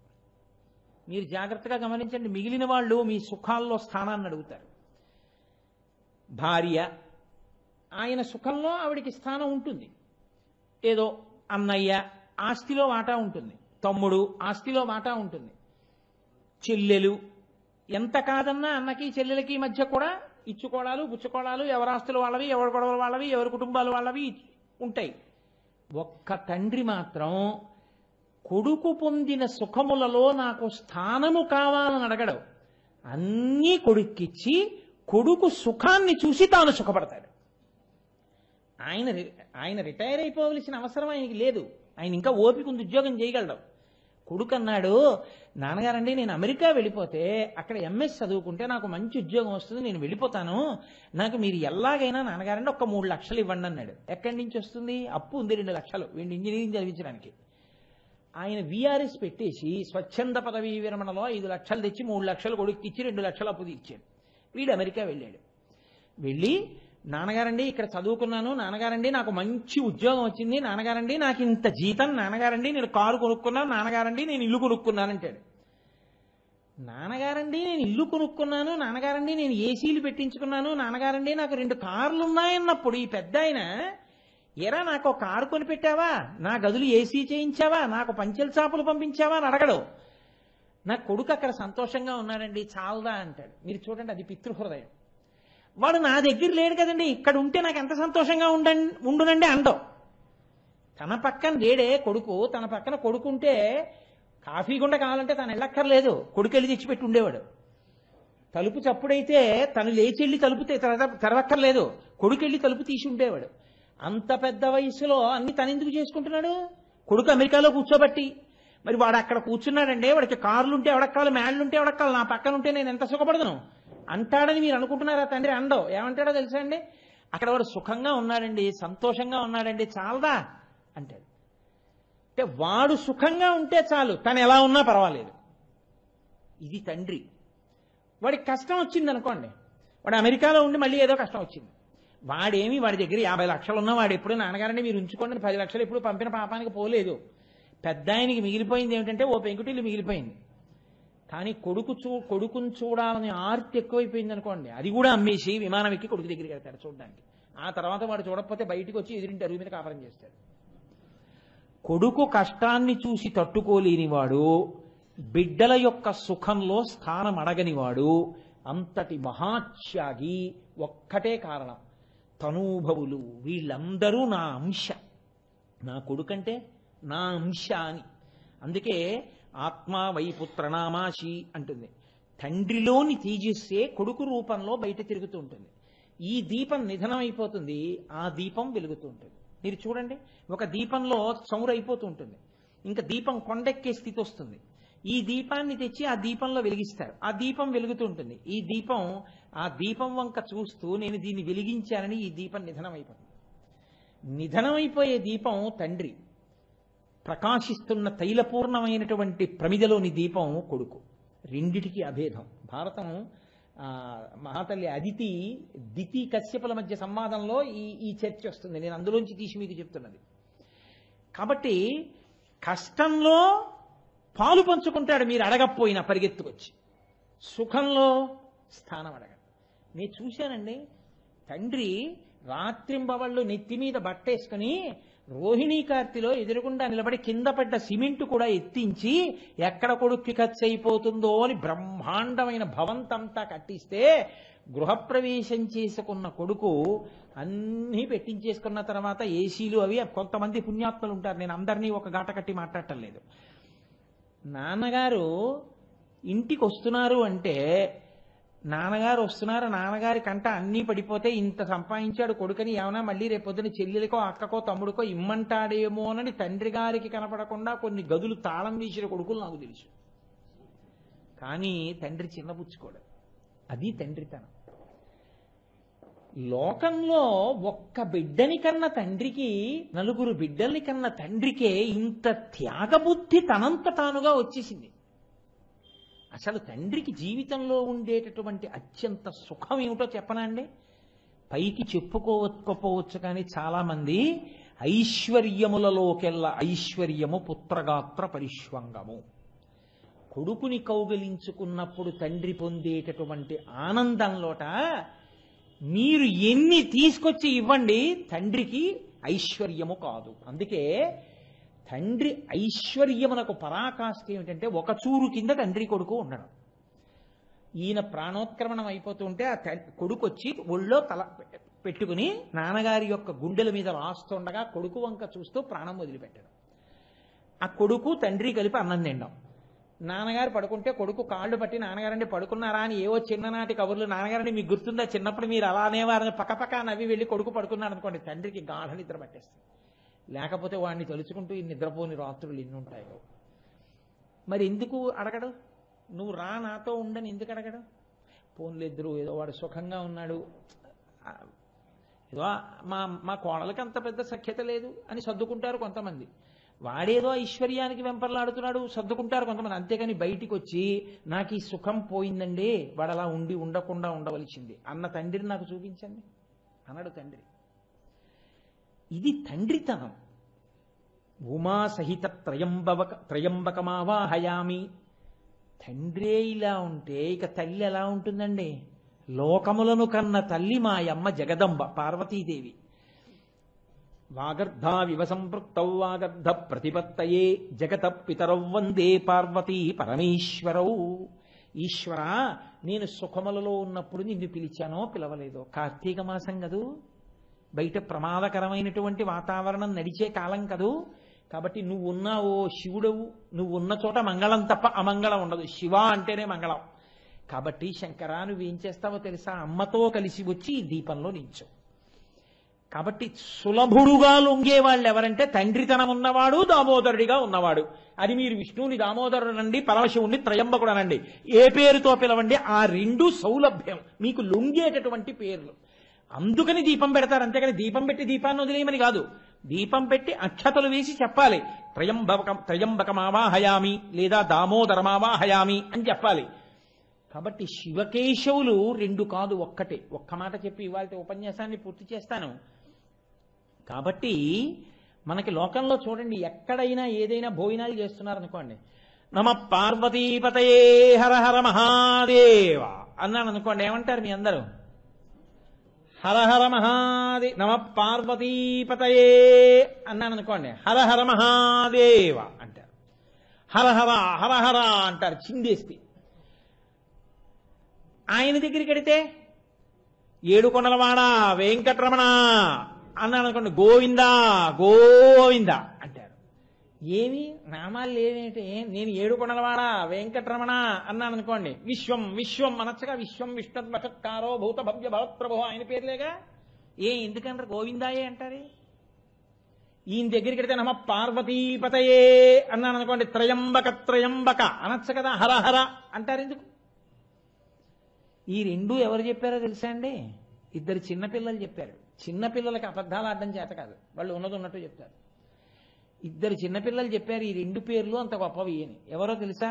మీరు జాగ్రత్తగా గమనించండి. మిగిలిన వాళ్ళు మీ సుఖాల్లో స్థానాన్ని అడుగుతారు. భార్య, ఆయన సుఖంలో ఆవిడికి స్థానం ఉంటుంది. ఏదో అన్నయ్య ఆస్తిలో వాటా ఉంటుంది, తమ్ముడు ఆస్తిలో వాటా ఉంటుంది, చెల్లెలు, ఎంత కాదన్నా అన్నకి చెల్లెలకి మధ్య కూడా ఇచ్చుకోవడాలు పుచ్చుకోవడాలు, ఎవరి ఆస్తులు వాళ్ళవి, ఎవరి గొడవలు వాళ్ళవి, ఎవరి కుటుంబాలు వాళ్ళవి ఉంటాయి. ఒక్క తండ్రి మాత్రం కొడుకు పొందిన సుఖములలో నాకు స్థానము కావాలని అడగడు. అన్నీ కొడుక్కిచ్చి కొడుకు సుఖాన్ని చూసి తాను సుఖపడతాడు. ఆయన రిటైర్ అయిపోవలసిన అవసరం ఆయనకి లేదు. ఆయన ఇంకా ఓపిక ఉంది, ఉద్యోగం చేయగలడు. కొడుకు అన్నాడు, నాన్నగారండి నేను అమెరికా వెళ్ళిపోతే అక్కడ ఎంఎస్ చదువుకుంటే నాకు మంచి ఉద్యోగం వస్తుంది, నేను వెళ్ళిపోతాను, నాకు మీరు ఎలాగైనా నాన్నగారండి ఒక్క 3 లక్షలు ఇవ్వండి అన్నాడు. ఎక్కడి నుంచి వస్తుంది? అప్పు ఉంది 2 లక్షలు వీడిని ఇంజనీరింగ్ చదివించడానికి. ఆయన విఆర్ఎస్ పెట్టేసి స్వచ్ఛంద పదవీ విరమణలో 5 లక్షలు తెచ్చి 3 లక్షలు కొడుకు ఇచ్చి 2 లక్షలు అప్పు తీర్చాడు. వీడు అమెరికా వెళ్ళాడు. వెళ్ళి నాన్నగారండి ఇక్కడ చదువుకున్నాను, నాన్నగారండి నాకు మంచి ఉద్యోగం వచ్చింది, నాన్నగారండి నాకు ఇంత జీతం, నాన్నగారండి నేను కారు కొనుక్కున్నాను, నాన్నగారండి నేను ఇల్లు కొనుక్కున్నాను అంటాడు. నాన్నగారండి నేను ఇల్లు కొనుక్కున్నాను, నాన్నగారండి నేను ఏసీలు పెట్టించుకున్నాను, నాన్నగారండి నాకు 2 కార్లు ఉన్నాయన్నప్పుడు ఈ పెద్ద ఆయన, ఎరా నాకు కారు కొనిపెట్టావా, నా గదులు ఏసీ చేయించావా, నాకు పంచెల చాపులు పంపించావా అని అడగడు. నా కొడుకు అక్కడ సంతోషంగా ఉన్నాడండి చాలదా అంటాడు. మీరు చూడండి, అది పితృహృదయం. వాడు నా దగ్గర లేడు కదండి, ఇక్కడ ఉంటే నాకు ఎంత సంతోషంగా ఉండునండి అండవు. తన పక్కన లేడే కొడుకు, తన పక్కన కొడుకుంటే కాఫీ గుండ కావాలంటే తను వెళ్ళక్కర్లేదు, కొడుకు వెళ్ళి తెచ్చిపెట్టి ఉండేవాడు. తలుపు చప్పుడైతే తను లేచి వెళ్ళి తలుపు తెరవక్కర్లేదు, కొడుకు వెళ్ళి తలుపు తీసి ఉండేవాడు. అంత పెద్ద వయసులో అన్ని తను ఎందుకు చేసుకుంటున్నాడు? కొడుకు అమెరికాలో కూర్చోబట్టి. మరి వాడు అక్కడ కూర్చున్నాడంటే వాడికి కార్లుంటే ఎవడెక్కాలి, మేళ్ళుంటే ఎవడెక్కాలి, నా పక్కన ఉంటే నేను ఎంత సుఖపడదును అంటాడని మీరు అనుకుంటున్నారా? తండ్రి అండవు. ఏమంటాడో తెలుసా అండి, అక్కడ వాడు సుఖంగా ఉన్నాడండి, సంతోషంగా ఉన్నాడండి, చాలదా అంటాడు. అంటే వాడు సుఖంగా ఉంటే చాలు, తను ఎలా ఉన్నా పర్వాలేదు. ఇది తండ్రి. వాడికి కష్టం వచ్చింది అనుకోండి, వాడు అమెరికాలో ఉండి మళ్ళీ ఏదో కష్టం వచ్చింది, వాడి దగ్గర 50 లక్షలు ఉన్న వాడు ఎప్పుడు నాన్నగారండి మీరు ఉంచుకోండి 10 లక్షలు ఎప్పుడు పంపిన పాపానికి పోలేదు. పెద్ద ఆయనకి మిగిలిపోయింది ఏమిటంటే ఓ పెంకుటిల్లు మిగిలిపోయింది. కానీ కొడుకుని చూడాలని ఆర్తి ఎక్కువైపోయింది అనుకోండి, అది కూడా అమ్మేసి విమానం ఎక్కి కొడుకు దగ్గరికి వెళ్తాడు చూడడానికి. ఆ తర్వాత వాడు చూడకపోతే బయటికి వచ్చి ఎదురింటి అరుగు మీద కాపురం చేస్తాడు. కొడుకు కష్టాన్ని చూసి తట్టుకోలేనివాడు, బిడ్డల యొక్క సుఖంలో స్థానం అడగనివాడు, అంతటి మహాత్యాగి. ఒక్కటే కారణం, తనూభవులు వీళ్ళందరూ నా అంశ, నా కొడుకంటే నా అంశ అని. అందుకే ఆత్మా వైపుత్రనామాశి అంటుంది. తండ్రిలోని తేజస్సే కొడుకు రూపంలో బయట తిరుగుతూ ఉంటుంది. ఈ దీపం నిధనం అయిపోతుంది, ఆ దీపం వెలుగుతూ ఉంటుంది. మీరు చూడండి, ఒక దీపంలో చమురు అయిపోతూ ఉంటుంది, ఇంకా దీపం కొండెక్కే స్థితి వస్తుంది. ఈ దీపాన్ని తెచ్చి ఆ దీపంలో వెలిగిస్తారు, ఆ దీపం వెలుగుతూ ఉంటుంది. ఆ దీపం వంక చూస్తూ నేను దీన్ని వెలిగించానని ఈ దీపం నిధనం అయిపోతుంది. నిధనమైపోయే దీపం తండ్రి, ప్రకాశిస్తున్న తైలపూర్ణమైనటువంటి ప్రమిదలోని దీపం కొడుకు. రెండిటికి అభేదం. భారతం మహాతల్లి అదితి దితి కశ్యపుల మధ్య సంవాదంలో ఈ చర్చ వస్తుంది. నేను అందులోంచి తీసి మీకు చెప్తున్నది. కాబట్టి కష్టంలో పాలు పంచుకుంటాడు మీరు అడగకపోయినా పరిగెత్తుకొచ్చి, సుఖంలో స్థానం అడగ. నేను చూశానండి, తండ్రి రాత్రింబవళ్ళు నెత్తి మీద బట్టేసుకుని రోహిణీ కార్తిలో ఎదురుగుండా నిలబడి కింద పడ్డ సిమెంట్ కూడా ఎత్తించి ఎక్కడ కొడుక్కి ఖర్చు అయిపోతుందో అని బ్రహ్మాండమైన భవంతంతా కట్టిస్తే, గృహప్రవేశం చేసుకున్న కొడుకు అన్నీ పెట్టించేసుకున్న తర్వాత ఏసీలు అవి, కొంతమంది పుణ్యాత్మలు ఉంటారు, నేను అందరినీ ఒక గాట కట్టి మాట్లాడటం లేదు. నాన్నగారు ఇంటికి వస్తున్నారు అంటే, నాన్నగారు వస్తున్నారు, నాన్నగారి కంట అన్నీ పడిపోతే ఇంత సంపాదించాడు కొడుకని ఏమైనా మళ్ళీ రేపొద్దున చెల్లెలికో అక్కకో తమ్ముడికో ఇమ్మంటాడేమోనని తండ్రి గారికి కనపడకుండా కొన్ని గదులు తాళం వేసిన కొడుకులు నాకు తెలుసు. కానీ తండ్రి చిన్నపుచ్చుకోడు. అది తండ్రితనం. లోకంలో ఒక్క బిడ్డని కన్న తండ్రికి, నలుగురు బిడ్డల్ని కన్న తండ్రికే ఇంత త్యాగబుద్ధి తనంత తానుగా వచ్చేసింది. అసలు తండ్రికి జీవితంలో ఉండేటటువంటి అత్యంత సుఖం ఏమిటో చెప్పనా అండి? పైకి చెప్పుకోకపోవచ్చు, కానీ చాలా మంది ఐశ్వర్యములలోకెల్లా ఐశ్వర్యము పుత్రగాత్ర పరిష్వంగము. కొడుకుని కౌగిలించుకున్నప్పుడు తండ్రి పొందేటటువంటి ఆనందంలోట మీరు ఎన్ని తీసుకొచ్చి ఇవ్వండి, తండ్రికి ఐశ్వర్యము కాదు. అందుకే తండ్రి ఐశ్వర్యమునకు పరాకాష్ఠ ఏమిటంటే, ఒక చూరు కింద తండ్రి కొడుకు ఉండడం. ఈయన ప్రాణోత్క్రమణం అయిపోతుంటే ఆ కొడుకు వచ్చి ఒళ్ళో తల పెట్టుకుని నాన్నగారి యొక్క గుండెల మీద రాస్తుండగా కొడుకు వంక చూస్తూ ప్రాణం వదిలిపెట్టడం. ఆ కొడుకు తండ్రి కలిపి అన్నం తినడం. నాన్నగారు పడుకుంటే కొడుకు కాళ్ళు పట్టి నాన్నగారండి పడుకున్నారా అని ఏవో చిన్ననాటి కబుర్లు, నాన్నగారండి మీకు గుర్తుందా చిన్నప్పుడు మీరు అలా అనేవారని పక్కపక్క నవ్వి వెళ్ళి కొడుకు పడుకున్నాడు అనుకోండి, తండ్రికి గాఢ నిద్ర పట్టేస్తుంది. లేకపోతే వాడిని తలుచుకుంటూ ఈ నిద్రపోని రాత్రులు ఎన్ని ఉంటాయో. మరి ఎందుకు అడగడు? నువ్వు రా నాతో ఉండని ఎందుకు అడగడు? పోన్లిద్దరు ఏదో వాడు సుఖంగా ఉన్నాడు, ఏదో మా కోడలకి అంత పెద్ద సఖ్యత లేదు అని సర్దుకుంటారు కొంతమంది. వాడేదో ఐశ్వర్యానికి వెంపర్లాడుతున్నాడు సర్దుకుంటారు కొంతమంది. అంతేగాని బయటికి వచ్చి నాకు ఈ సుఖం పోయిందండి, వాడు అలా ఉండకుండా ఉండవలసింది అన్న తండ్రిని నాకు చూపించండి అన్నాడు తండ్రి. ఇది తండ్రితనం. ఉమా సహిత త్రయంబకమావాహయామి. తండ్రే ఇలా ఉంటే ఇక తల్లి ఎలా ఉంటుందండి? లోకములను కన్న తల్లి మా అమ్మ జగదంబ పార్వతీదేవి. వాగర్ధావివ సంపృక్తౌ వాగర్ధ ప్రతిపత్తయే జగత పితరౌ వందే పార్వతీ పరమేశ్వరౌ. ఈశ్వర, నేను సుఖములలో ఉన్నప్పుడు నిన్ను పిలిచానో పిలవలేదో? కార్తీక మాసం కదూ, బయట ప్రమాదకరమైనటువంటి వాతావరణం నడిచే కాలం కదూ. కాబట్టి నువ్వు ఉన్నావో శివుడవు, నువ్వు ఉన్న చోట మంగళం తప్ప అమంగళం ఉండదు. శివ అంటేనే మంగళం. కాబట్టి శంకరా నువ్వేం చేస్తావో తెలుసా? అమ్మతో కలిసి వచ్చి ఈ దీపంలో నిల్చో. కాబట్టి సులభుడుగా లొంగే వాళ్ళు ఎవరంటే తండ్రితనం ఉన్నవాడు దామోదరుడిగా ఉన్నవాడు. అది మీరు విష్ణువుని దామోదరుడనండి, పరమశివుణ్ణి త్రయంబకుడనండి, ఏ పేరుతో పిలవండి, ఆ రెండు సౌలభ్యం మీకు లొంగేటటువంటి పేర్లు. అందుకని దీపం పెడతారు. అంతేకాని దీపం పెట్టి దీపాన్ని వదిలేయమని కాదు. దీపం పెట్టి అక్షతలు వేసి చెప్పాలి, త్రయంబకమావాహయామి లేదా దామోదరమావాహయామి అని చెప్పాలి. కాబట్టి శివకేశవులు రెండు కాదు, ఒక్కటే. ఒక్క మాట చెప్పి ఇవాళ ఉపన్యాసాన్ని పూర్తి చేస్తాను. కాబట్టి మనకి లోకంలో చూడండి, ఎక్కడైనా ఏదైనా భోజనాలు చేస్తున్నారనుకోండి, నమ పార్వతీపతయే హర హర మహాదేవ అన్నాను అనుకోండి, ఏమంటారు మీ అందరూ? హర హర మహాదేవ. నమ పార్వతీపతయే అన్నాను అనుకోండి, హర హర మహాదేవ అంటారు. హర హర హర హర అంటారు చిందేస్తే. ఆయన దగ్గరికి వెడితే ఏడుకొండలవాడ వెంకటరమణ అన్నాను అనుకోండి, గోవిందా గోవింద అంటారు. ఏమి నామాలు లేవేంటి? నేను ఏడుకొండలవాడ వెంకటరమణ అన్నాను అనుకోండి, విశ్వం విశ్వం అనొచ్చగా, విశ్వం విష్ణుర్వచత్కారో భూత భవ్య భవత్ప్రభో ఆయన పేర్లేగా. ఎందుకంటారు గోవిందాయే అంటారు? ఈయన దగ్గరికి వెడితే నమ పార్వతీపతయే అన్నాను అనుకోండి, త్రయంబక త్రయంబక అనొచ్చు కదా, హర హర అంటారు. ఎందుకు? ఈ రెండు ఎవరు చెప్పారో తెలుసా అండి? ఇద్దరు చిన్నపిల్లలు చెప్పారు. చిన్నపిల్లలకి అబద్ధాలు ఆడడం చేత కాదు, వాళ్ళు ఉన్నది ఉన్నట్టు చెప్తారు. ఇద్దరు చిన్నపిల్లలు చెప్పారు ఈ రెండు పేర్లు అంత గొప్పవి అని. ఎవరో తెలుసా?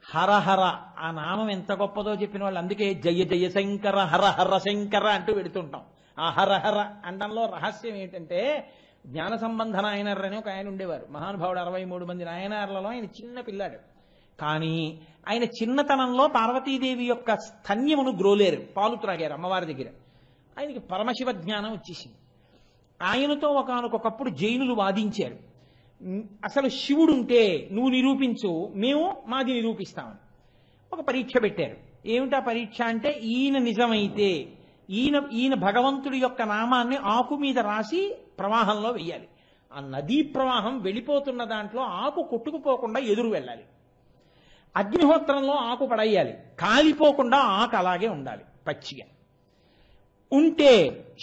హరహర. ఆ నామం ఎంత గొప్పదో చెప్పిన వాళ్ళు. అందుకే జయ జయ శంకర హర హర శంకర అంటూ పెడుతుంటాం. ఆ హరహర అండంలో రహస్యం ఏంటంటే, జ్ఞాన సంబంధ నాయనర్ అని ఒక ఆయన ఉండేవారు, మహానుభావుడు. 63 మంది నాయనార్లలో ఆయన చిన్న పిల్లాడు. కానీ ఆయన చిన్నతనంలో పార్వతీదేవి యొక్క స్తన్యమును గ్రోలేరు, పాలు త్రాగారు అమ్మవారి దగ్గర. ఆయనకి పరమశివ జ్ఞానం వచ్చేసింది. ఆయనతో ఒకనకొకప్పుడు జైనులు వాదించారు, అసలు శివుడుంటే నువ్వు నిరూపించు, మేము మాది నిరూపిస్తామని. ఒక పరీక్ష పెట్టారు. ఏమిటా పరీక్ష అంటే, ఈయన నిజమైతే ఈయన భగవంతుడి యొక్క నామాన్ని ఆకు మీద రాసి ప్రవాహంలో వెయ్యాలి. ఆ నదీ ప్రవాహం వెళ్ళిపోతున్న దాంట్లో ఆకు కొట్టుకుపోకుండా ఎదురు వెళ్ళాలి. అగ్నిహోత్రంలో ఆకు పడేయాలి, కాలిపోకుండా ఆకు అలాగే ఉండాలి పచ్చిగా. ఉంటే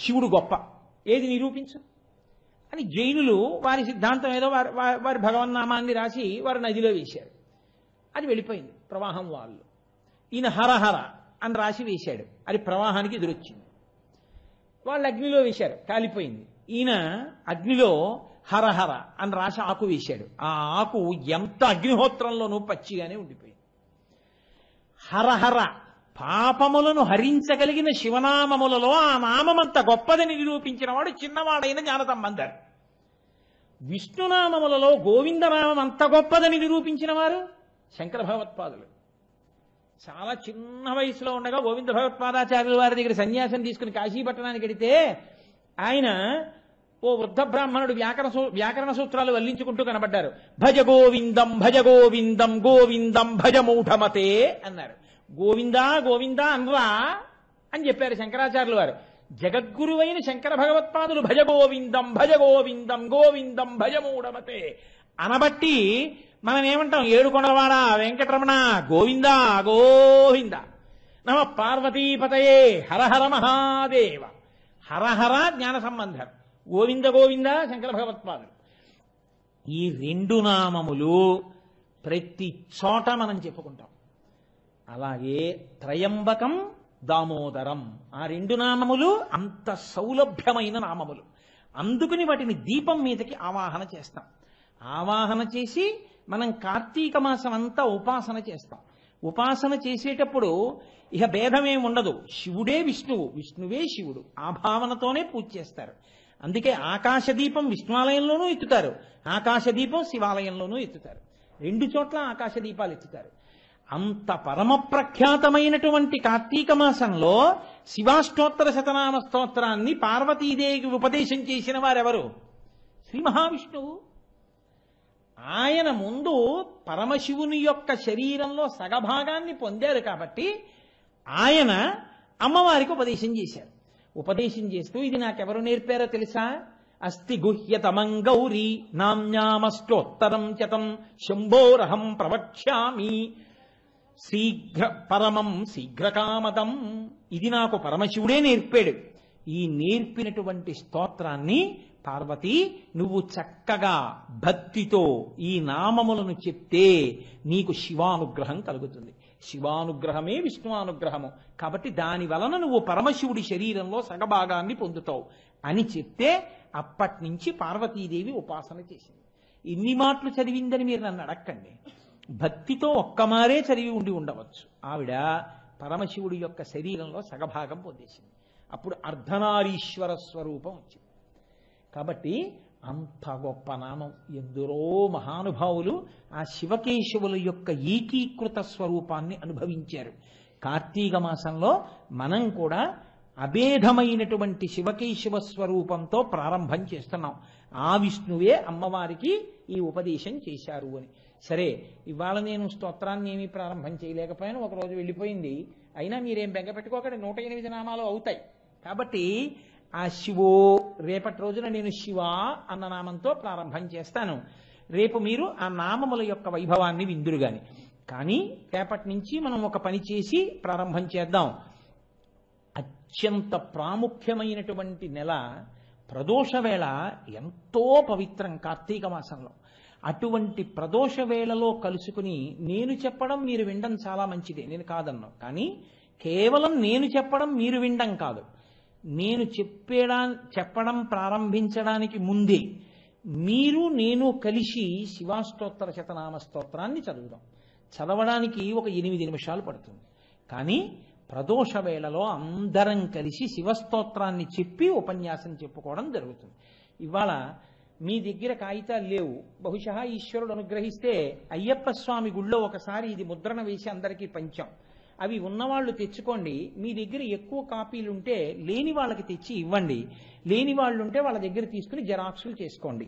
శివుడు గొప్ప, ఏది నిరూపించు అని జైనులు వారి సిద్ధాంతం ఏదో వారి భగవన్నామాన్ని రాసి వారు నదిలో వేశారు. అది వెళ్ళిపోయింది ప్రవాహం. వాళ్ళు ఈయన హరహర అని రాసి వేశాడు, అది ప్రవాహానికి ఎదురొచ్చింది. వాళ్ళు అగ్నిలో వేశారు, కాలిపోయింది. ఈయన అగ్నిలో హరహర అని రాసి ఆకు వేశాడు. ఆ ఆకు ఎంత అగ్నిహోత్రంలోనూ పచ్చిగానే ఉండిపోయింది. హరహర పాపములను హరించగలిగిన శివనామములలో ఆ నామమంత గొప్పదని నిరూపించిన వాడు చిన్నవాడైన జ్ఞానసంబంధుడు. విష్ణునామములలో గోవిందనామం అంత గొప్పదని నిరూపించిన వారు శంకర భగవత్పాదులు. చాలా చిన్న వయసులో ఉండగా గోవింద భగవత్పాదాచార్యుల వారి దగ్గర సన్యాసం తీసుకుని కాశీపట్టణానికి వెడితే ఆయన ఓ వృద్ధ బ్రాహ్మణుడు వ్యాకరణ సూత్రాలు వల్లించుకుంటూ కనబడ్డారు. భజ గోవిందం భజ గోవిందం గోవిందం భజ మూఢమతే అన్నారు. గోవిందా గోవిందా అనరా అని చెప్పారు శంకరాచార్యుల వారు. జగద్గురువైన శంకర భగవత్పాదులు భజ గోవిందం భజ గోవిందం గోవిందం భజ మూఢమతే అనబట్టి మనం ఏమంటాం? ఏడుకొండలవాడ వెంకటరమణ గోవిందా గోవింద. నమ పార్వతీపతయే హరహర మహాదేవ. హరహర జ్ఞాన సంబంధం, గోవింద గోవింద శంకర భగవత్పాదులు. ఈ రెండు నామములు ప్రతి చోట మనం చెప్పుకుంటాం. అలాగే త్రయంబకం దామోదరం, ఆ రెండు నామములు అంత సౌలభ్యమైన నామములు. అందుకని వాటిని దీపం మీదకి ఆవాహన చేస్తాం. ఆవాహన చేసి మనం కార్తీక మాసం అంతా ఉపాసన చేస్తాం. ఉపాసన చేసేటప్పుడు ఇక భేదమేమి ఉండదు. శివుడే విష్ణువు, విష్ణువే శివుడు, ఆ భావనతోనే పూజ చేస్తారు. అందుకే ఆకాశదీపం విష్ణువాలయంలోనూ ఎత్తుతారు, ఆకాశదీపం శివాలయంలోనూ ఎత్తుతారు. రెండు చోట్ల ఆకాశదీపాలు ఎత్తుతారు. అంత పరమ ప్రఖ్యాతమైనటువంటి కార్తీక మాసంలో శివాష్టోత్తర శతనామ స్తోత్రాన్ని పార్వతీదేవికి ఉపదేశం చేసిన వారెవరు? శ్రీ మహావిష్ణువు. ఆయన ముందు పరమశివుని యొక్క శరీరంలో సగభాగాన్ని పొందారు కాబట్టి ఆయన అమ్మవారికి ఉపదేశం చేశారు. ఉపదేశం చేస్తూ ఇది నాకెవరు నేర్పారో తెలుసా? అస్తి గుహ్యతమం గౌరీ నామ్యామష్టోత్తరం శతం శంభోరహం ప్రవక్ష్యామి శీఘ్ర పరమం శీఘ్రకామదం. ఇది నాకు పరమశివుడే నేర్పాడు. ఈ నేర్పినటువంటి స్తోత్రాన్ని పార్వతి నువ్వు చక్కగా భక్తితో ఈ నామములను చెప్తే నీకు శివానుగ్రహం కలుగుతుంది. శివానుగ్రహమే విష్ణువానుగ్రహము కాబట్టి దాని వలన నువ్వు పరమశివుడి శరీరంలో సగభాగాన్ని పొందుతావు అని చెప్తే అప్పటి నుంచి పార్వతీదేవి ఉపాసన చేసింది. ఇన్ని మాటలు చదివిందని మీరు నన్ను అడక్కండి. భక్తితో ఒక్కమారే చదివి ఉండి ఉండవచ్చు. ఆవిడ పరమశివుడి యొక్క శరీరంలో సగభాగం పొందేసింది. అప్పుడు అర్ధనారీశ్వర స్వరూపం వచ్చింది. కాబట్టి అంత గొప్ప నామం. ఎందరో మహానుభావులు ఆ శివకేశవుల యొక్క ఏకీకృత స్వరూపాన్ని అనుభవించారు. కార్తీక మాసంలో మనం కూడా అభేదమైనటువంటి శివకేశవ స్వరూపంతో ప్రారంభం చేస్తున్నాం. ఆ విష్ణువే అమ్మవారికి ఈ ఉపదేశం చేశారు అని. సరే, ఇవాళ నేను స్తోత్రాన్ని ఏమీ ప్రారంభం చేయలేకపోయాను, ఒకరోజు వెళ్ళిపోయింది. అయినా మీరేం బెంగ పెట్టుకోకండి, 108 నామాలు అవుతాయి. కాబట్టి ఆ శివో రేపటి రోజున నేను శివ అన్న నామంతో ప్రారంభం చేస్తాను. రేపు మీరు ఆ నామముల యొక్క వైభవాన్ని విందురుగాని. కానీ రేపటి నుంచి మనం ఒక పని చేసి ప్రారంభం చేద్దాం. అత్యంత ప్రాముఖ్యమైనటువంటి నెల ప్రదోష వేళ ఎంతో పవిత్రం కార్తీక మాసంలో. అటువంటి ప్రదోష వేళలో కలుసుకుని నేను చెప్పడం మీరు వినడం చాలా మంచిదే, నేను కాదన్నాను. కానీ కేవలం నేను చెప్పడం మీరు వినడం కాదు, నేను చెప్పడం ప్రారంభించడానికి ముందే మీరు నేను కలిసి శివాష్టోత్తర శతనామ స్తోత్రాన్ని చదువుదాం. చదవడానికి ఒక 8 నిమిషాలు పడుతుంది. కానీ ప్రదోష వేళలో అందరం కలిసి శివస్తోత్రాన్ని చెప్పి ఉపన్యాసం చెప్పుకోవడం జరుగుతుంది. ఇవాళ మీ దగ్గర కాగితాలు లేవు, బహుశా ఈశ్వరుడు అనుగ్రహిస్తే అయ్యప్ప స్వామి గుళ్ళో ఒకసారి ఇది ముద్రణ వేసి అందరికీ పంచాం. అవి ఉన్నవాళ్ళు తెచ్చుకోండి. మీ దగ్గర ఎక్కువ కాపీలుంటే లేని వాళ్ళకి తెచ్చి ఇవ్వండి. లేని వాళ్ళు ఉంటే వాళ్ళ దగ్గర తీసుకుని జెరాక్సులు చేసుకోండి.